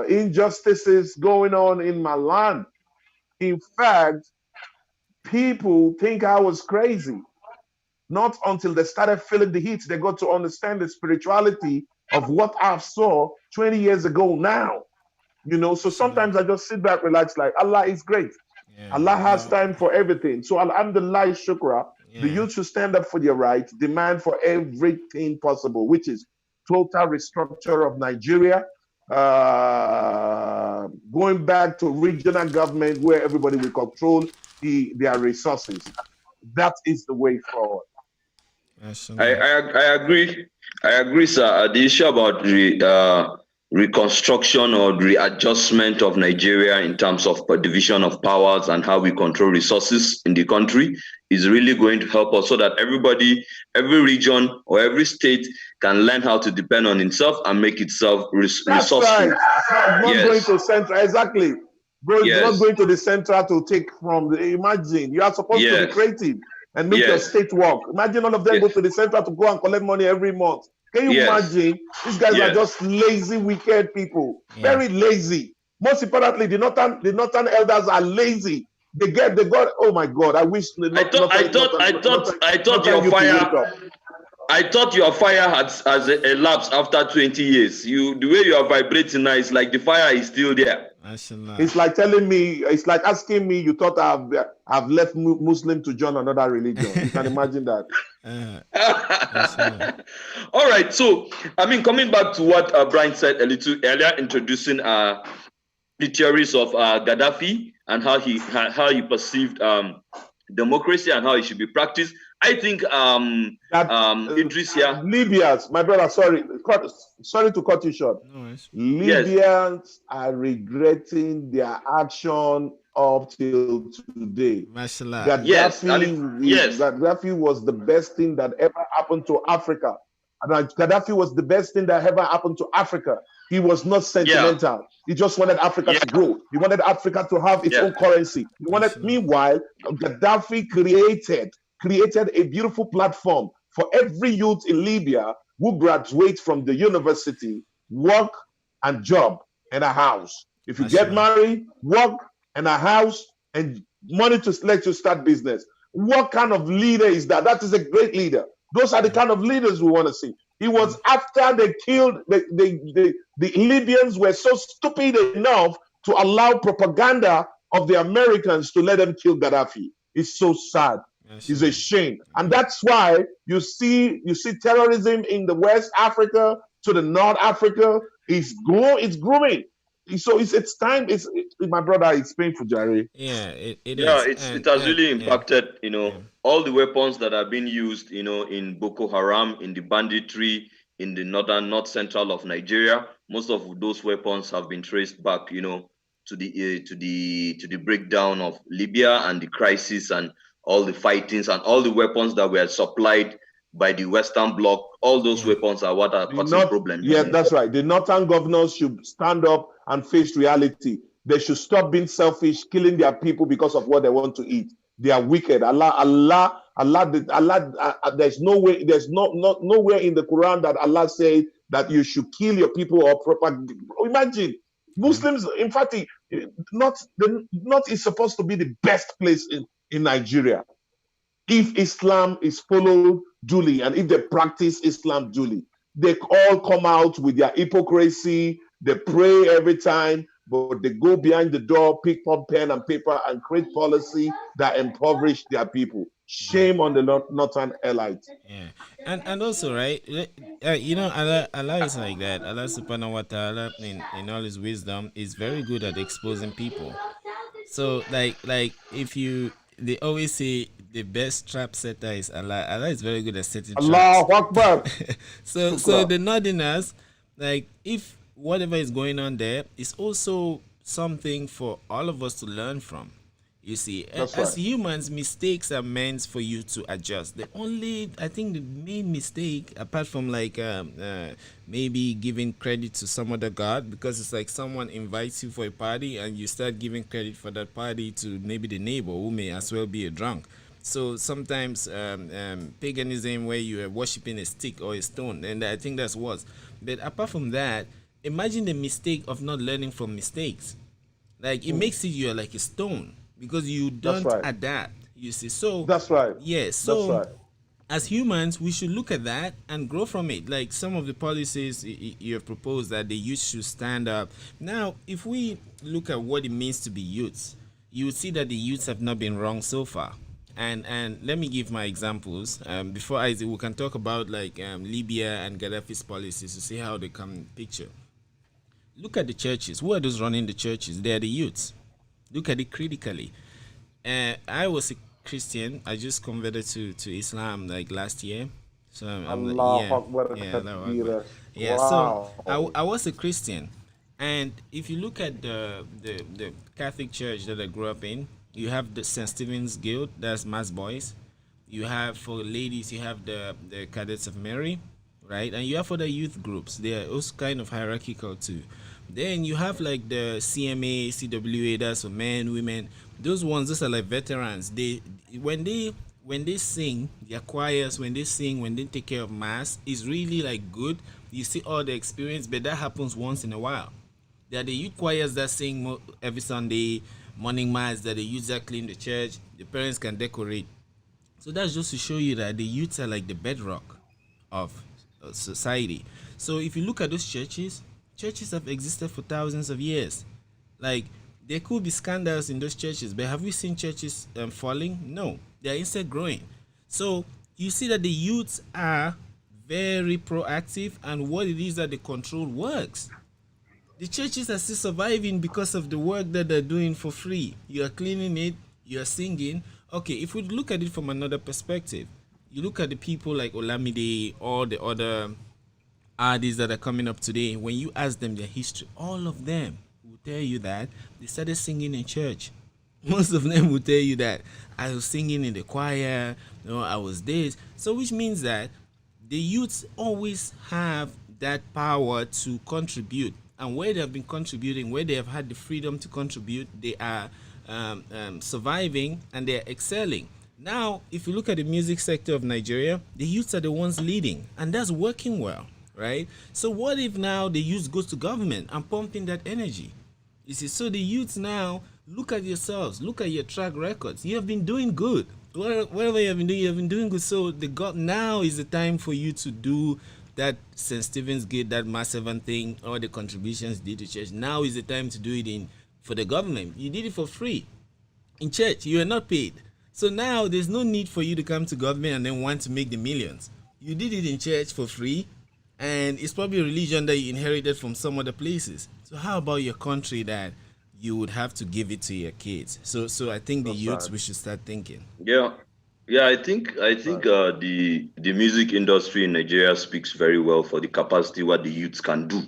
Speaker 2: injustices going on in my land. In fact, people think I was crazy. Not until they started feeling the heat, they got to understand the spirituality of what I saw 20 years ago now. You know, so sometimes I just sit back, relax, like Allah is great.
Speaker 1: Yeah.
Speaker 2: Allah has time for everything. So Alhamdulillah, Shukra, the
Speaker 1: Yeah.
Speaker 2: youth should stand up for their rights, demand for everything possible, which is total restructure of Nigeria, going back to regional government where everybody will control their resources. That is the way forward.
Speaker 3: I agree. I agree, sir. The issue about reconstruction or readjustment of Nigeria in terms of division of powers and how we control resources in the country is really going to help us so that everybody, every region or every state can learn how to depend on itself and make itself resourceful.
Speaker 2: That's right. Not going to central. Exactly. Bro, it's not going to the central to take from the, imagine, you are supposed to be creative and make your state work. Imagine all of them go to the central to go and collect money every month. Can you imagine? These guys are just lazy, wicked people. Very lazy. Most importantly, the northern elders are lazy. They got, oh my God, I wish
Speaker 3: I thought your fire has elapsed after 20 years. The way you are vibrating now is like the fire is still there.
Speaker 2: It's like telling me, it's like asking me, you thought I've left Muslim to join another religion. You can imagine that.
Speaker 3: All right. So, I mean, coming back to what Brian said a little earlier, introducing the theories of Gaddafi and how he perceived democracy and how it should be practiced. I think Eedris here.
Speaker 2: Libyans, my brother, sorry to cut you short. No, Libyans are regretting their action up till today. Gaddafi was the best thing that ever happened to Africa. And Gaddafi was the best thing that ever happened to Africa. He was not sentimental. He just wanted Africa to grow. He wanted Africa to have its own currency. Meanwhile, Gaddafi created a beautiful platform for every youth in Libya who graduate from the university, work and job and a house. If you get married, work and a house and money to let you start business. What kind of leader is that? That is a great leader. Those are the kind of leaders we want to see. It was after they killed, the Libyans were so stupid enough to allow propaganda of the Americans to let them kill Gaddafi. It's so sad. It's a shame. And that's why you see terrorism in the West Africa to the North Africa. It's grooming. So it's time. My brother, it's painful, Jerry.
Speaker 1: Yeah, it is.
Speaker 3: It has really impacted, all the weapons that are being used, in Boko Haram, in the banditry, in the north central of Nigeria. Most of those weapons have been traced back, to the breakdown of Libya and the crisis and all the fightings and all the weapons that were supplied by the Western Bloc. All those weapons are what are causing problems.
Speaker 2: Yeah, that's right. The northern governors should stand up and face reality. They should stop being selfish, killing their people because of what they want to eat. They are wicked. Allah. There's no way. There's nowhere in the Quran that Allah said that you should kill your people or propagate. Imagine Muslims. In fact, not is supposed to be the best place in Nigeria. If Islam is followed duly and if they practice Islam duly, they all come out with their hypocrisy. They pray every time, but they go behind the door, pick up pen and paper and create policy that impoverish their people. Shame on the northern elites.
Speaker 1: Yeah, and also, right, Allah is like that. Allah subhanahu wa ta'ala in all his wisdom is very good at exposing people. So like if they always say the best trap setter is Allah. Allah is very good at setting traps.
Speaker 2: Allahu Akbar.
Speaker 1: So the northerners, like if whatever is going on there is also something for all of us to learn from. You see, as humans, mistakes are meant for you to adjust. I think the main mistake, apart from like maybe giving credit to some other god, because it's like someone invites you for a party and you start giving credit for that party to maybe the neighbor who may as well be a drunk. So sometimes paganism where you are worshiping a stick or a stone, and I think that's worse. But apart from that, imagine the mistake of not learning from mistakes. Like it makes you like a stone. Because you don't adapt, you see. So
Speaker 2: that's right.
Speaker 1: Yes. So as humans, we should look at that and grow from it. Like some of the policies you have proposed that the youth should stand up. Now, if we look at what it means to be youths, you would see that the youths have not been wrong so far. And let me give my examples. Before we can talk about like Libya and Gaddafi's policies to see how they come in picture. Look at the churches. Who are those running the churches? They are the youths. Look at it critically. I was a Christian. I just converted to Islam like last year. So I'm like,
Speaker 2: Allah
Speaker 1: yeah,
Speaker 2: Akbar
Speaker 1: yeah, that was good.
Speaker 2: Kabira.
Speaker 1: Yeah, so
Speaker 2: Wow.
Speaker 1: I was a Christian, and if you look at the Catholic Church that I grew up in, you have the St. Stephen's Guild, that's mass boys. You have for ladies, you have the Cadets of Mary, right? And you have other youth groups. They are also kind of hierarchical too. Then you have like the CMA, CWA, that's for men, women. Those ones, those are like veterans. When they when they sing, their choirs, when they sing, when they take care of mass, is really like good. You see all the experience, but that happens once in a while. There are the youth choirs that sing every Sunday, morning mass, that the youths that clean the church. The parents can decorate. So that's just to show you that the youths are like the bedrock of society. So if you look at those churches, churches have existed for thousands of years. Like there could be scandals in those churches, but have we seen churches falling? No, they are instead growing. So you see that the youths are very proactive, and what it is that they control works. The churches are still surviving because of the work that they're doing for free. You are cleaning it, you are singing. Okay, if we look at it from another perspective, you look at the people like Olamide, or the other artists that are coming up today. When you ask them their history, all of them will tell you that they started singing in church. Most of them will tell you that I was singing in the choir, I was this. So which means that the youths always have that power to contribute, and where they have been contributing, where they have had the freedom to contribute, they are surviving and they are excelling. Now if you look at the music sector of Nigeria, the youths are the ones leading, and that's working well, right? So what if now the youth goes to government and pumping that energy? You see, so the youths now, look at yourselves, look at your track records. You have been doing good. Whatever you have been doing good. So now is the time for you to do that St. Stephen's Gate, that massive thing, all the contributions you did to church. Now is the time to do it for the government. You did it for free. In church, you are not paid. So now there's no need for you to come to government and then want to make the millions. You did it in church for free, and it's probably a religion that you inherited from some other places. So how about your country that you would have to give it to your kids? So I think the
Speaker 2: That's
Speaker 1: youths,
Speaker 2: right.
Speaker 1: we should start thinking.
Speaker 3: Yeah, yeah. I think
Speaker 2: Right.
Speaker 3: the music industry in Nigeria speaks very well for the capacity what the youths can do.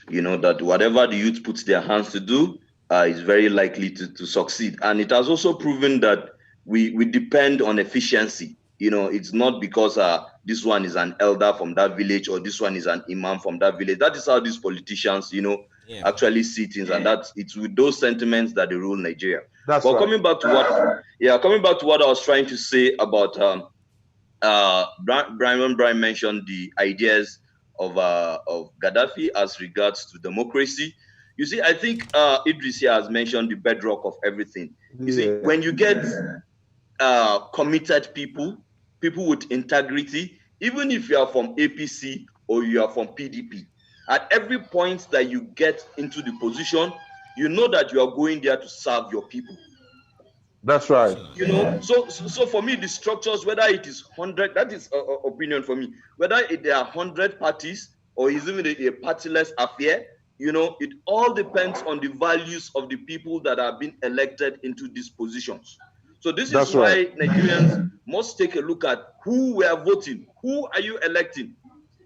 Speaker 3: You know that whatever the youth puts their hands to do is very likely to succeed. And it has also proven that we depend on efficiency. You know, it's not because this one is an elder from that village or this one is an imam from that village. That is how these politicians,
Speaker 1: Yeah.
Speaker 3: actually see things, and that's it's with those sentiments that they rule Nigeria.
Speaker 2: That's
Speaker 3: But
Speaker 2: right.
Speaker 3: coming back to what I was trying to say about Brian mentioned the ideas of Gaddafi as regards to democracy. You see, I think Eedris here has mentioned the bedrock of everything. You see,
Speaker 2: Yeah.
Speaker 3: when you get committed people with integrity, even if you are from APC or you are from PDP, at every point that you get into the position, you know that you are going there to serve your people.
Speaker 2: That's right.
Speaker 1: Sure.
Speaker 3: So for me, the structures, whether it is 100, that is opinion for me, whether there are 100 parties or is even a partyless affair, it all depends on the values of the people that are being elected into these positions. So this is
Speaker 2: That's right.
Speaker 3: why Nigerians must take a look at who we are voting. Who are you electing?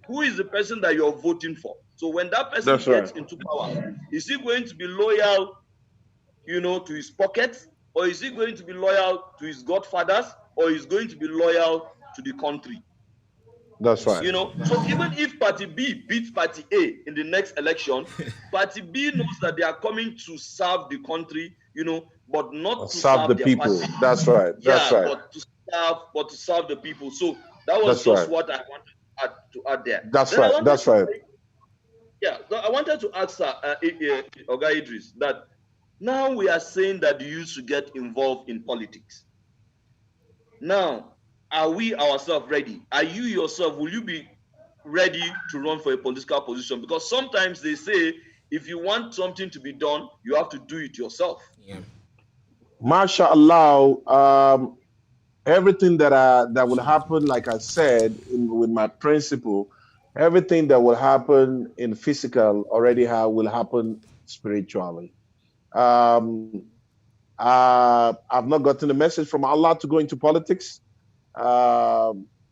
Speaker 3: Who is the person that you're voting for? So when that person
Speaker 2: That's right.
Speaker 3: gets into power, is he going to be loyal, to his pockets, or is he going to be loyal to his godfathers, or is going to be loyal to the country?
Speaker 2: That's
Speaker 1: That's
Speaker 2: right.
Speaker 1: true.
Speaker 3: So even if Party B beats Party A in the next election, Party B knows that they are coming to serve the country, but not to
Speaker 2: Serve the
Speaker 3: serve their
Speaker 2: people.
Speaker 3: party.
Speaker 2: That's right. That's
Speaker 3: Yeah,
Speaker 2: right.
Speaker 3: but to serve the people. So that was
Speaker 2: That's
Speaker 3: just
Speaker 2: right.
Speaker 3: what I wanted to add there.
Speaker 2: That's
Speaker 3: Then I
Speaker 2: right.
Speaker 3: wanted
Speaker 2: That's
Speaker 3: to
Speaker 2: right.
Speaker 3: say, yeah, so I wanted to ask Oga Idris, that now we are saying that the youth should get involved in politics. Now, are we ourselves ready? Are you yourself, will you be ready to run for a political position? Because sometimes they say if you want something to be done, you have to do it yourself.
Speaker 1: Yeah.
Speaker 2: MashaAllah. Everything that will happen, like I said, with my principle, everything that will happen in physical already will happen spiritually. Um, I've not gotten a message from Allah to go into politics.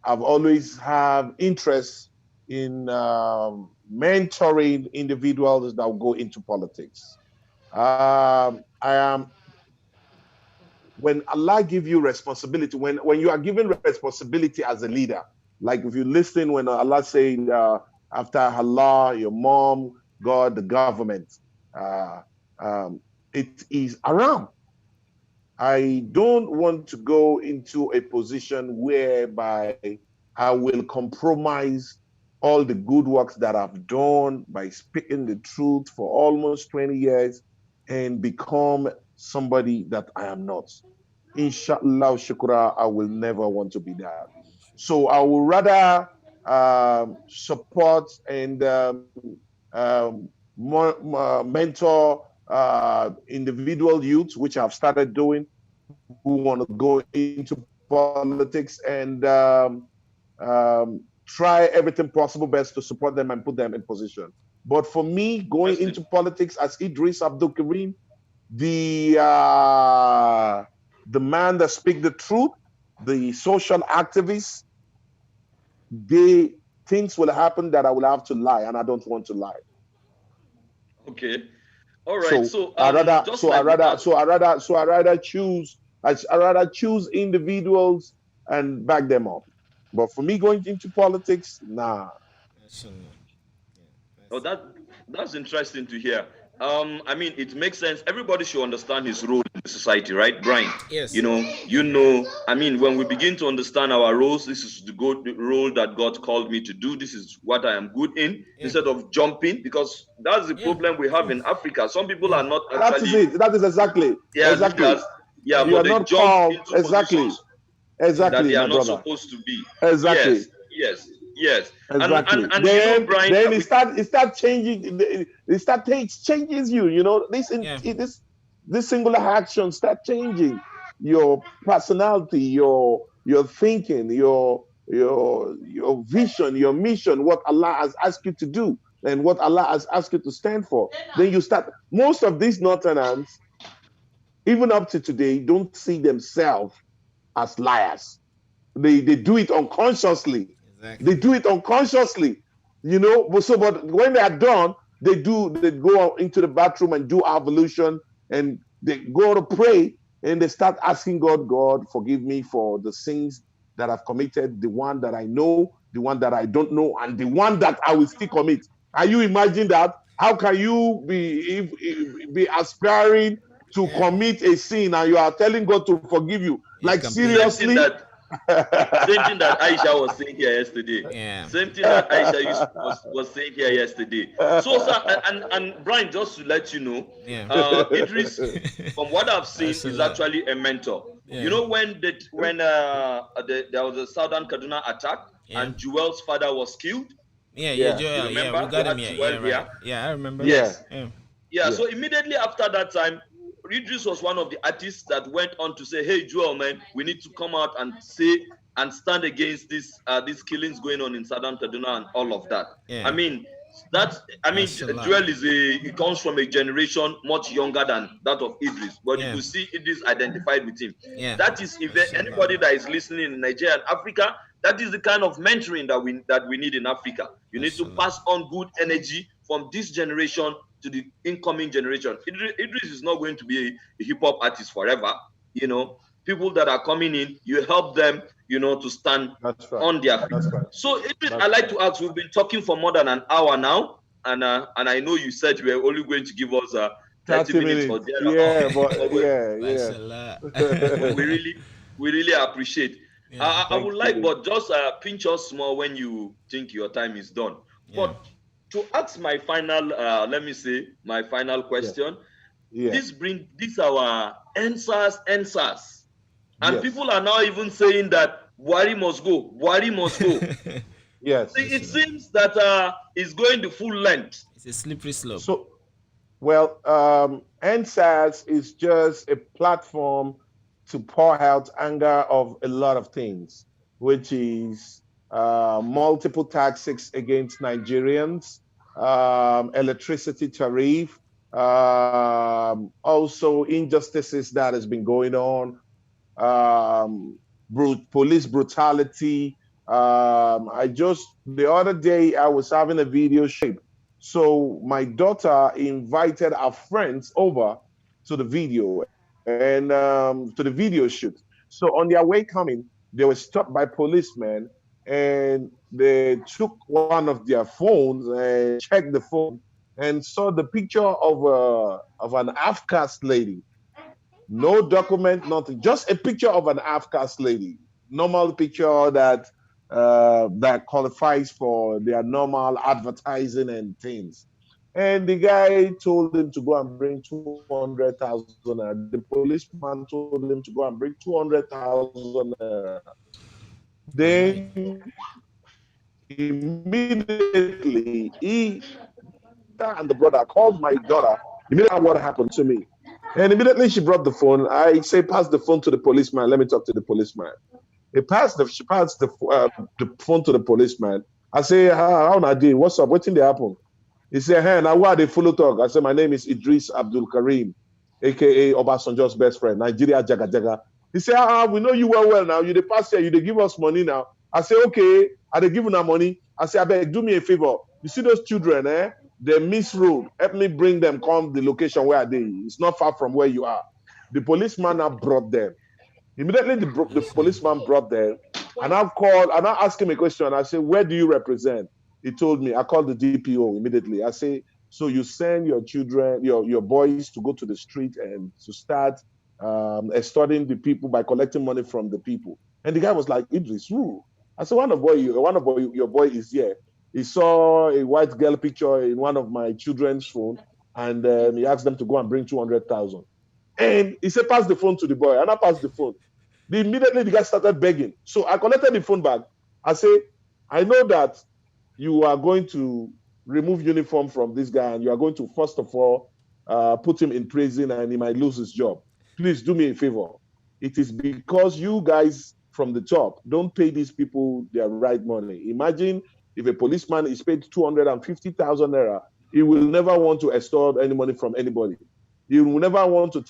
Speaker 2: I've always have interest in mentoring individuals that will go into politics. I am when Allah give you responsibility, when you are given responsibility as a leader, like if you listen when Allah saying after Allah, your mom, God, the government, uh, it is around. I don't want to go into a position whereby I will compromise all the good works that I've done by speaking the truth for almost 20 years and become somebody that I am not. Inshallah, shukra, I will never want to be that. So I will rather support and mentor individual youths, which I've started doing, who want to go into politics and try everything possible best to support them and put them in position. But for me, going into politics as Eedris Abdulkareem, the man that speak the truth, the social activists, things will happen that I will have to lie, and I don't want to lie.
Speaker 3: Okay. All right. So
Speaker 2: I rather choose individuals and back them up. But for me going into politics, nah.
Speaker 3: Oh, that's interesting to hear. I mean, it makes sense. Everybody should understand his role in the society, right, Brian?
Speaker 1: Yes.
Speaker 3: I mean, when we begin to understand our roles, this is the role that God called me to do. This is what I am good in, instead of jumping, because that's the problem we have in Africa. Some people are not actually.
Speaker 2: That is exactly.
Speaker 3: Yeah,
Speaker 2: exactly.
Speaker 3: You are
Speaker 2: but they
Speaker 3: not
Speaker 2: jump
Speaker 3: called
Speaker 2: into exactly.
Speaker 3: That they are not
Speaker 2: brother.
Speaker 3: supposed to be.
Speaker 2: Exactly.
Speaker 3: Yes.
Speaker 2: Exactly.
Speaker 3: And
Speaker 2: then,
Speaker 3: Brian,
Speaker 2: then it start changing. It changes you. This singular action start changing your personality, your thinking, your vision, your mission, what Allah has asked you to do, and what Allah has asked you to stand for. Then you start. Most of these Northerners, even up to today, don't see themselves as liars. They do it unconsciously. Exactly. They do it unconsciously, but when they are done, they go into the bathroom and do ablution, and they go to pray, and they start asking God, forgive me for the sins that I've committed, the one that I know, the one that I don't know, and the one that I will still commit. Are you imagine that? How can you be aspiring to commit a sin and you are telling God to forgive you? Like seriously?
Speaker 3: Same thing that Aisha was saying here yesterday.
Speaker 1: Yeah.
Speaker 3: Same thing that Aisha was saying here yesterday. So, sir, and Brian, just to let you know, Eedris, from what I've seen, is actually a mentor. Yeah. You know, when there was a Southern Kaduna attack and Joel's father was killed.
Speaker 1: Joel.
Speaker 3: You remember?
Speaker 1: We got him here. Right. Yeah, I remember.
Speaker 3: Yes. Yeah. So immediately after that time, Eedris was one of the artists that went on to say, "Hey, Joel, man, we need to come out and say and stand against these killings going on in Southern Kaduna and all of that." Yeah. I mean, Joel he comes from a generation much younger than that of Eedris, but you could see Eedris identified with him. Yeah. That is, if anybody that is listening in Nigeria and Africa, that is the kind of mentoring that we need in Africa. You need to pass on good energy from this generation to the incoming generation. Eedris is not going to be a hip-hop artist forever. People that are coming in, you help them, to stand on their feet. Right. So, Eedris, I'd like to ask, we've been talking for more than an hour now, and I know you said you were only going to give us 30 minutes or there. We really appreciate. I would like, but just pinch us more when you think your time is done. Yeah. But to ask my final, my final question. This our answers, and people are now even saying that Buhari must go.
Speaker 2: Yes.
Speaker 3: It seems that it's going the full length.
Speaker 1: It's a slippery slope.
Speaker 2: So, well, NSAS is just a platform to pour out anger of a lot of things, which is multiple taxes against Nigerians, electricity tariff, also injustices that has been going on, police brutality, The other day I was having a video shoot. So my daughter invited her friends over to the video and to the video shoot. So on their way coming, they were stopped by policemen and they took one of their phones and checked the phone and saw the picture of an half-caste lady. No document, nothing, just a picture of an half-caste lady. Normal picture that qualifies for their normal advertising and things. And the guy told him to go and bring 200,000. The policeman told him to go and bring 200,000. Then immediately he and the brother called my daughter. Immediately what happened to me. And immediately she brought the phone. I say, pass the phone to the policeman. Let me talk to the policeman. She passed the phone to the policeman. I say, how Nadi? What's up? What's in the happen? He said, hey, now why they follow talk? I said, my name is Eedris Abdulkareem, aka Obasanjo's best friend, Nigeria Jaga Jaga. He said, we know you well now. You the past year, you they give us money now. I say, okay, I they give you money. I say, I beg, do me a favor. You see those children, they miss road. Help me bring them, come the location where they. It's not far from where you are. The policeman now brought them. Immediately the policeman brought them, and I've called and I asked him a question. I said, where do you represent? He told me. I called the DPO immediately. I say, so you send your children, your boys to go to the street and to start extorting the people by collecting money from the people. And the guy was like, Eedris, who? I said, one of your boy is here. He saw a white girl picture in one of my children's phone, and he asked them to go and bring 200,000. And he said, pass the phone to the boy. And I passed the phone. Immediately the guy started begging. So I collected the phone back. I say, I know that you are going to remove uniform from this guy, and you are going to, first of all, put him in prison and he might lose his job. Please do me a favor. It is because you guys from the top don't pay these people their right money. Imagine if a policeman is paid 250,000 naira, he will never want to extort any money from anybody. He will never want to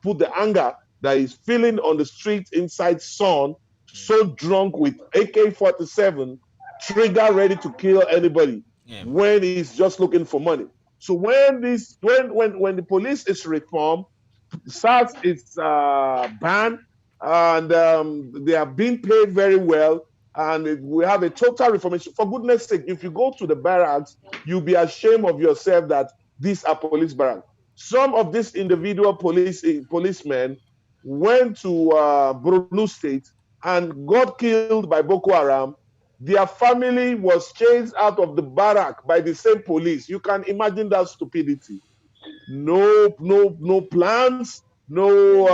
Speaker 2: put the anger that he's feeling on the street inside son, so drunk with AK-47, trigger ready to kill anybody when he's just looking for money. So when the police is reformed, SARS is banned, and they are being paid very well, and we have a total reformation. For goodness sake, if you go to the barracks, you'll be ashamed of yourself that these are police barracks. Some of these individual policemen went to Borno State and got killed by Boko Haram. Their family was chased out of the barrack by the same police. You can imagine that stupidity. No plans, nothing.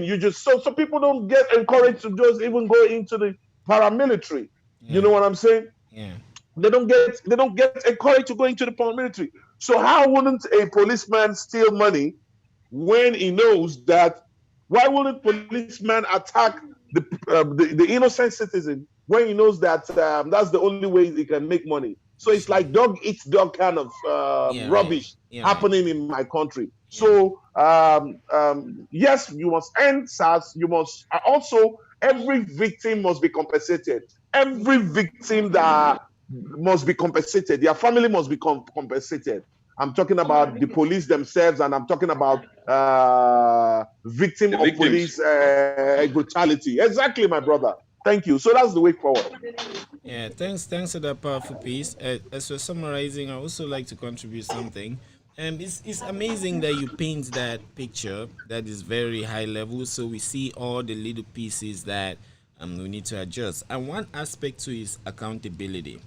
Speaker 2: You just so people don't get encouraged to just even go into the paramilitary. Yeah. You know what I'm saying?
Speaker 1: Yeah.
Speaker 2: They don't get encouraged to go into the paramilitary. So how wouldn't a policeman steal money when he knows that? Why wouldn't policeman attack the innocent citizen when he knows that that's the only way he can make money? So it's like dog eats dog kind of rubbish happening in my country. So yes, you must end SARS. You must also, every victim must be compensated. Every victim that must be compensated. Their family must be compensated. I'm talking about the police themselves, and I'm talking about victims of police brutality. Exactly, my brother. Thank you. So that's the way forward.
Speaker 1: Yeah, thanks for that powerful piece. As we're summarizing, I also like to contribute something. It's amazing that you paint that picture that is very high level, so we see all the little pieces that we need to adjust. And one aspect to is accountability,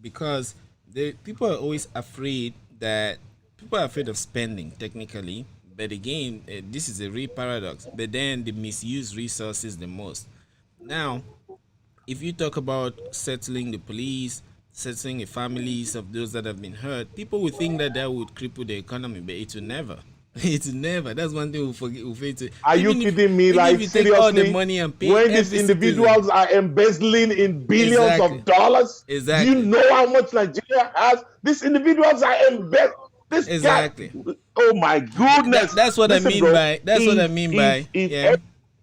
Speaker 1: because people are always afraid of spending technically, but again, this is a real paradox. But then they misuse resources the most. Now, if you talk about settling the police, settling the families of those that have been hurt, people would think that would cripple the economy, but it will never. It will never. That's one thing we'll fail to.
Speaker 2: Are you kidding me? Like,
Speaker 1: if you
Speaker 2: seriously,
Speaker 1: take all the money and pay
Speaker 2: when these individuals are embezzling in billions of dollars, do you know how much Nigeria has? These individuals are embezzling. Guy, oh my goodness!
Speaker 1: That's what I mean by. That's what I mean by.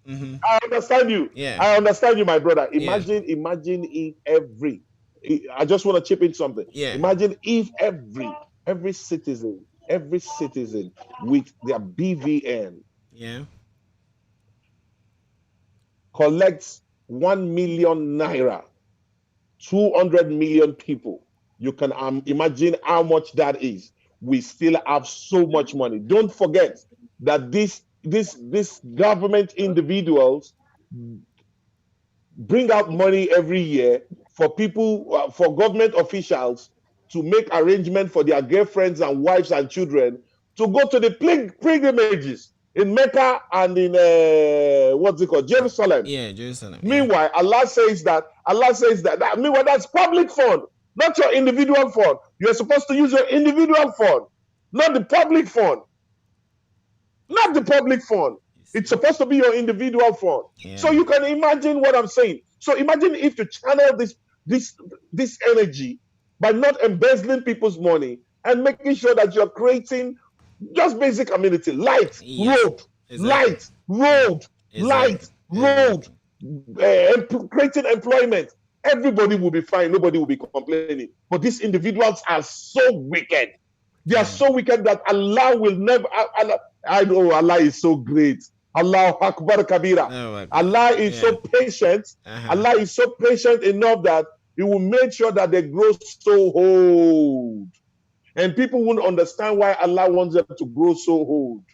Speaker 2: I understand you.
Speaker 1: Yeah.
Speaker 2: I understand you, my brother. Imagine if I just want to chip in something.
Speaker 1: Yeah.
Speaker 2: Imagine if every citizen with their BVN collects 1 million naira, 200 million people. You can imagine how much that is. We still have so much money. Don't forget that this government individuals bring out money every year for people, for government officials to make arrangement for their girlfriends and wives and children to go to the pilgrimages in Mecca and in what's it called, Jerusalem.
Speaker 1: Yeah, Jerusalem.
Speaker 2: Meanwhile, Allah says that meanwhile that's public fund, not your individual fund. You're supposed to use your individual fund, not the public fund. Not the public fund. It's supposed to be your individual fund.
Speaker 1: Yeah.
Speaker 2: So you can imagine what I'm saying. So imagine if you channel this energy by not embezzling people's money and making sure that you're creating just basic amenity, light, road, light, road, light, road, creating employment. Everybody will be fine. Nobody will be complaining. But these individuals are so wicked. They are so wicked that Allah will never. I know Allah is so great. Allah Akbar Kabira.
Speaker 1: Oh,
Speaker 2: Allah is so patient. Allah is so patient enough that He will make sure that they grow so old. And people won't understand why Allah wants them to grow so old.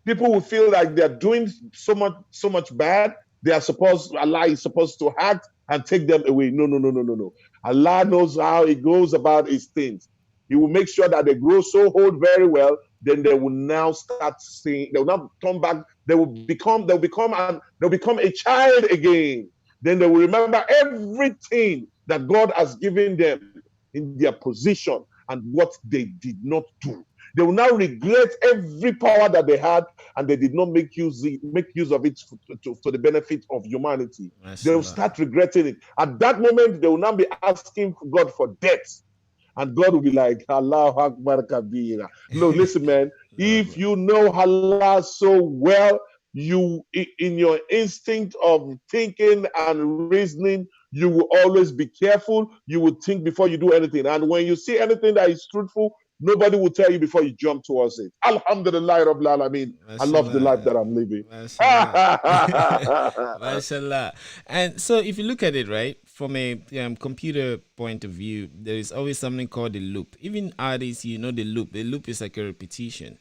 Speaker 2: People will feel like they're doing so much bad. Allah is supposed to act and take them away. No. Allah knows how He goes about His things. He will make sure that they grow so old very well. Then they will now start seeing. They will not turn back. They will become a child again. Then they will remember everything that God has given them in their position and what they did not do. They will now regret every power that they had and they did not make use of it for the benefit of humanity. They will start regretting it. At that moment, they will now be asking God for death. And God will be like, Allah Akbar Kabira. No, listen, man. If you know Allah so well, you, in your instinct of thinking and reasoning, you will always be careful. You will think before you do anything. And when you see anything that is truthful, nobody will tell you before you jump towards it. Alhamdulillah Rabbil Alameen. I love the life that I'm living.
Speaker 1: Mashallah. And so if you look at it, right, from a computer point of view, there is always something called the loop. Even artists, you know the loop. The loop is like a repetition.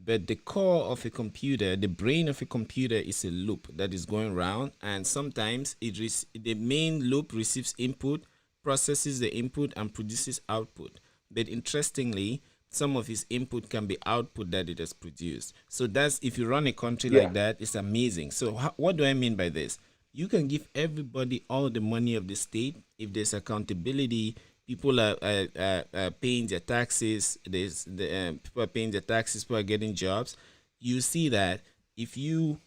Speaker 1: But the core of a computer, the brain of a computer is a loop that is going around. And sometimes the main loop receives input, processes the input, and produces output. But interestingly, some of his input can be output that it has produced. So that's, if you run a country like that, it's amazing. So what do I mean by this? You can give everybody all the money of the state. If there's accountability, people are paying their taxes. People are paying their taxes. People are getting jobs. You see that if you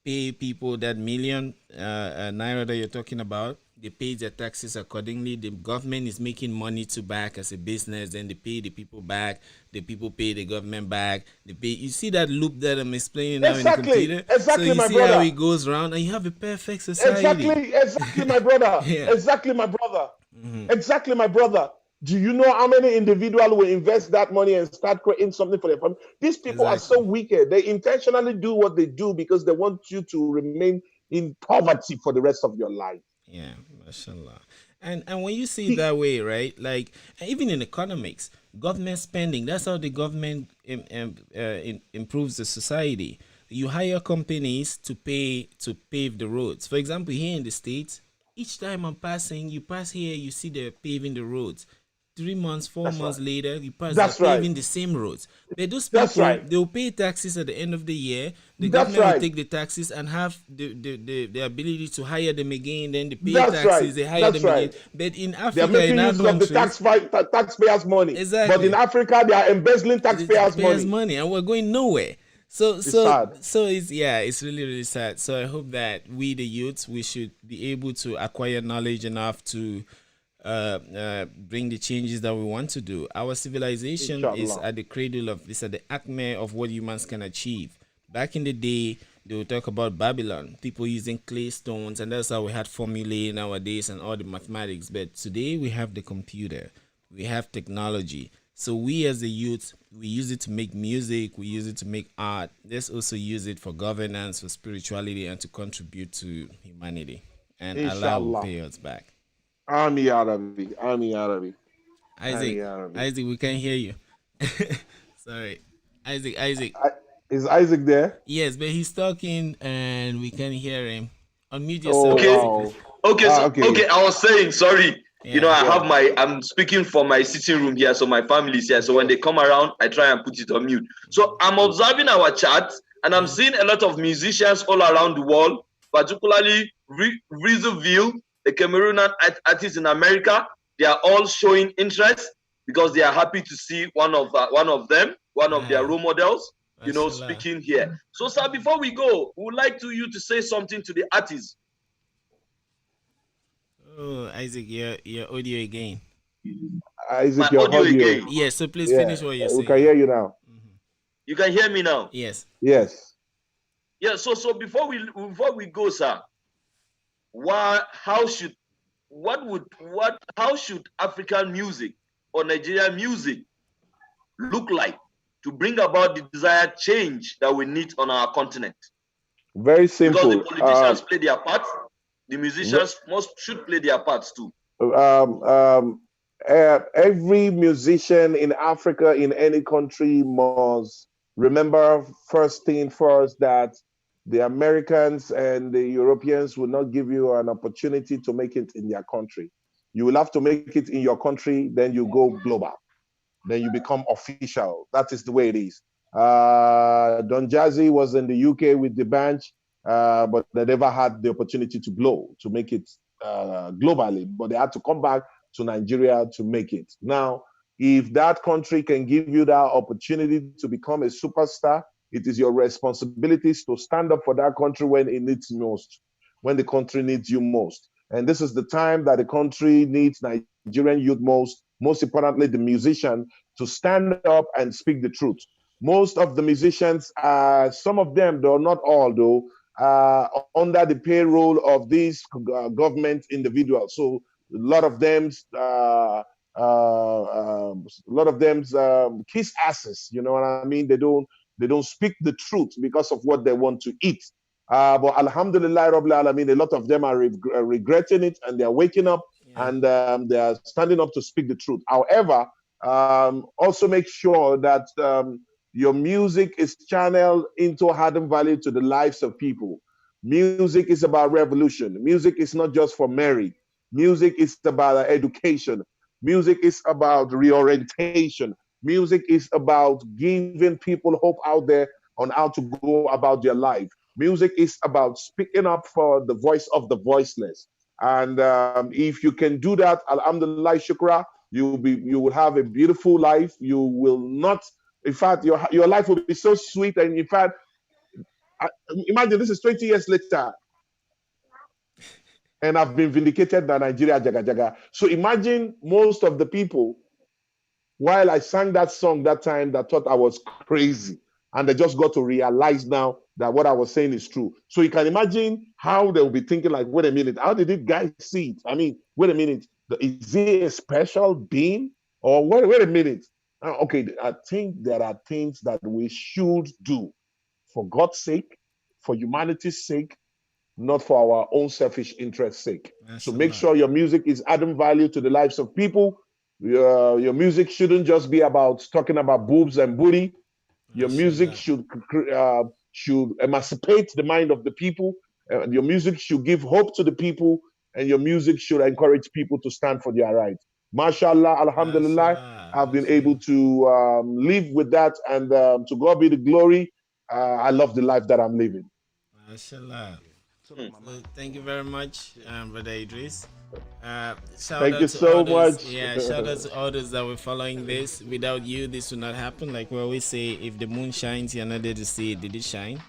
Speaker 1: pay people that million naira that you're talking about, they pay their taxes accordingly. The government is making money to back as a business. Then they pay the people back. The people pay the government back. They pay. You see that loop that I'm explaining now in the computer?
Speaker 2: Exactly,
Speaker 1: so you
Speaker 2: my
Speaker 1: see
Speaker 2: brother.
Speaker 1: How it goes around, and you have a perfect society.
Speaker 2: Exactly, my brother. Exactly, my brother. Exactly, my brother. Do you know how many individuals will invest that money and start creating something for their family? These people are so wicked. They intentionally do what they do because they want you to remain in poverty for the rest of your life.
Speaker 1: Yeah, mashallah. And when you see it that way, right? Like, even in economics, government spending, that's how the government improves the society. You hire companies to pave the roads. For example, here in the States, each time I'm passing, you pass here, you see they're paving the roads. 3 months, 4 months later, you pass, they're paving the same roads. But those people, they'll pay taxes at the end of the year. The government will take the taxes and have the ability to hire them again. Then they pay taxes, they hire them again. But in Africa,
Speaker 2: they're making use of the taxpayers' money.
Speaker 1: Exactly.
Speaker 2: But in Africa, they are embezzling taxpayers' money.
Speaker 1: And we're going nowhere. So it's really, really sad. So I hope that we, the youths, we should be able to acquire knowledge enough to bring the changes that we want to do. Our civilization is at the cradle of, it's at the acme of what humans can achieve. Back in the day, they will talk about Babylon, people using clay stones, and that's how we had formulae nowadays and all the mathematics. But today we have the computer, we have technology. So we as the youth, we use it to make music, we use it to make art. Let's also use it for governance, for spirituality, and to contribute to humanity. And Allah will
Speaker 2: Inshallah.
Speaker 1: pay us back.
Speaker 2: Ami Arabi. Ami Arabi.
Speaker 1: Isaac, Isaac, we can't hear you. Sorry. Isaac.
Speaker 2: Is Isaac there?
Speaker 1: Yes, but he's talking and we can't hear him. Unmute
Speaker 2: Oh,
Speaker 1: yourself.
Speaker 2: wow.
Speaker 3: Okay, I was saying, sorry.
Speaker 1: Yeah.
Speaker 3: I'm speaking from my sitting room here, so my family is here. So when they come around, I try and put it on mute. So I'm observing our chat, and I'm seeing a lot of musicians all around the world, particularly Rizoville, the Cameroonian artists in America. They are all showing interest because they are happy to see one of their role models, speaking here. So, sir, before we go, we would like you to say something to the artists.
Speaker 1: Oh, Isaac, your audio again.
Speaker 2: Isaac, your audio
Speaker 3: again.
Speaker 1: Yes, so please finish what you're saying.
Speaker 2: We can hear you now.
Speaker 3: You can hear me now?
Speaker 1: Yes.
Speaker 2: Yes.
Speaker 3: Yeah, so before we go, sir, how should African music or Nigerian music look like to bring about the desired change that we need on our continent?
Speaker 2: Very simple.
Speaker 3: Because the politicians play their part, the musicians should play their parts too.
Speaker 2: Every musician in Africa, in any country, must remember first thing first that the Americans and the Europeans will not give you an opportunity to make it in their country. You will have to make it in your country, then you go global. Then you become official. That is the way it is. Don Jazzy was in the UK with the band, but they never had the opportunity to blow, to make it globally. But they had to come back to Nigeria to make it. Now, if that country can give you that opportunity to become a superstar, it is your responsibilities to stand up for that country when it needs most, when the country needs you most. And this is the time that the country needs Nigerian youth most importantly, the musician, to stand up and speak the truth. Most of the musicians, some of them, though not all, though, under the payroll of these government individuals. So a lot of them kiss asses. You know what I mean? They don't speak the truth because of what they want to eat. But Alhamdulillah, Rabbil Alameen, a lot of them are regretting it, and they're waking up and they are standing up to speak the truth. However, also make sure that your music is channeled into adding value to the lives of people. Music is about revolution. Music is not just for merry. Music is about education. Music is about reorientation. Music is about giving people hope out there on how to go about their life. Music is about speaking up for the voice of the voiceless. And if you can do that, alhamdulillah, shukra, you will have a beautiful life. You will not, in fact, your life will be so sweet. And in fact, imagine this is 20 years later, and I've been vindicated by Nigeria Jaga Jaga. So imagine most of the people, while I sang that song that time, that thought I was crazy. And they just got to realize now that what I was saying is true. So you can imagine how they'll be thinking like, wait a minute, how did this guy see it? I mean, wait a minute, is he a special being? Or wait a minute. Okay, I think there are things that we should do for God's sake, for humanity's sake, not for our own selfish interest's sake. So make sure your music is adding value to the lives of people. Your music shouldn't just be about talking about boobs and booty. Your music should emancipate the mind of the people. Your music should give hope to the people, and your music should encourage people to stand for their rights. MashaAllah, alhamdulillah, I've been able to live with that, and to God be the glory. I love the life that I'm living.
Speaker 1: MashaAllah. So thank you very much, Brother Eedris.
Speaker 2: Thank you so much.
Speaker 1: Yeah, shout out to all those that were following this. Without you, this would not happen. Like we always say, if the moon shines, you're not there to see it. Did it shine?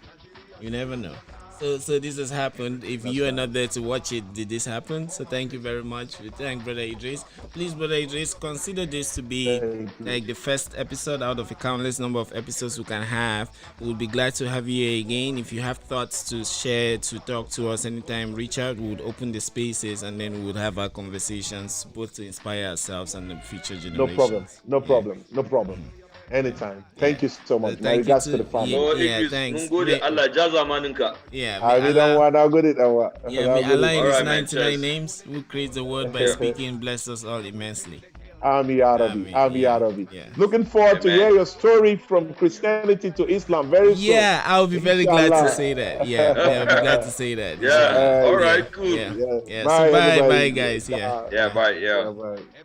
Speaker 1: You never know. So this has happened. If you are not there to watch it, did this happen? So thank you very much. We thank Brother Eedris. Please, Brother Eedris, consider this to be like the first episode out of a countless number of episodes we can have. We would be glad to have you here again. If you have thoughts to share, to talk to us anytime, reach out. We would open the spaces and then we would have our conversations, both to inspire ourselves and the future generations.
Speaker 2: No problem. Anytime. Thank you so much. My
Speaker 1: Thank
Speaker 2: regards
Speaker 1: you
Speaker 2: to the family.
Speaker 3: Idris,
Speaker 1: thanks.
Speaker 3: mun gode Allah jaza maninka.
Speaker 1: Yeah,
Speaker 2: I
Speaker 1: may
Speaker 2: don't
Speaker 1: Allah,
Speaker 2: want to go there.
Speaker 1: yeah, may Allah in His
Speaker 3: Alright, man,
Speaker 1: 99
Speaker 3: cheers.
Speaker 1: names, who creates the world by speaking, bless us all immensely.
Speaker 2: Ami Arabi.
Speaker 1: Yeah.
Speaker 2: Looking forward to
Speaker 3: Amen.
Speaker 2: hear your story from Christianity to Islam very soon.
Speaker 1: Yeah, I'll be very glad to
Speaker 2: Inshallah.
Speaker 1: say that. Yeah, I'll be glad to say that.
Speaker 3: Yeah. All right.
Speaker 1: Yeah.
Speaker 3: Cool.
Speaker 1: Yeah.
Speaker 2: Yeah.
Speaker 1: Yeah.
Speaker 2: Bye,
Speaker 1: So bye,
Speaker 2: everybody.
Speaker 1: guys. Yeah.
Speaker 3: Yeah. Bye. Yeah.
Speaker 2: Bye.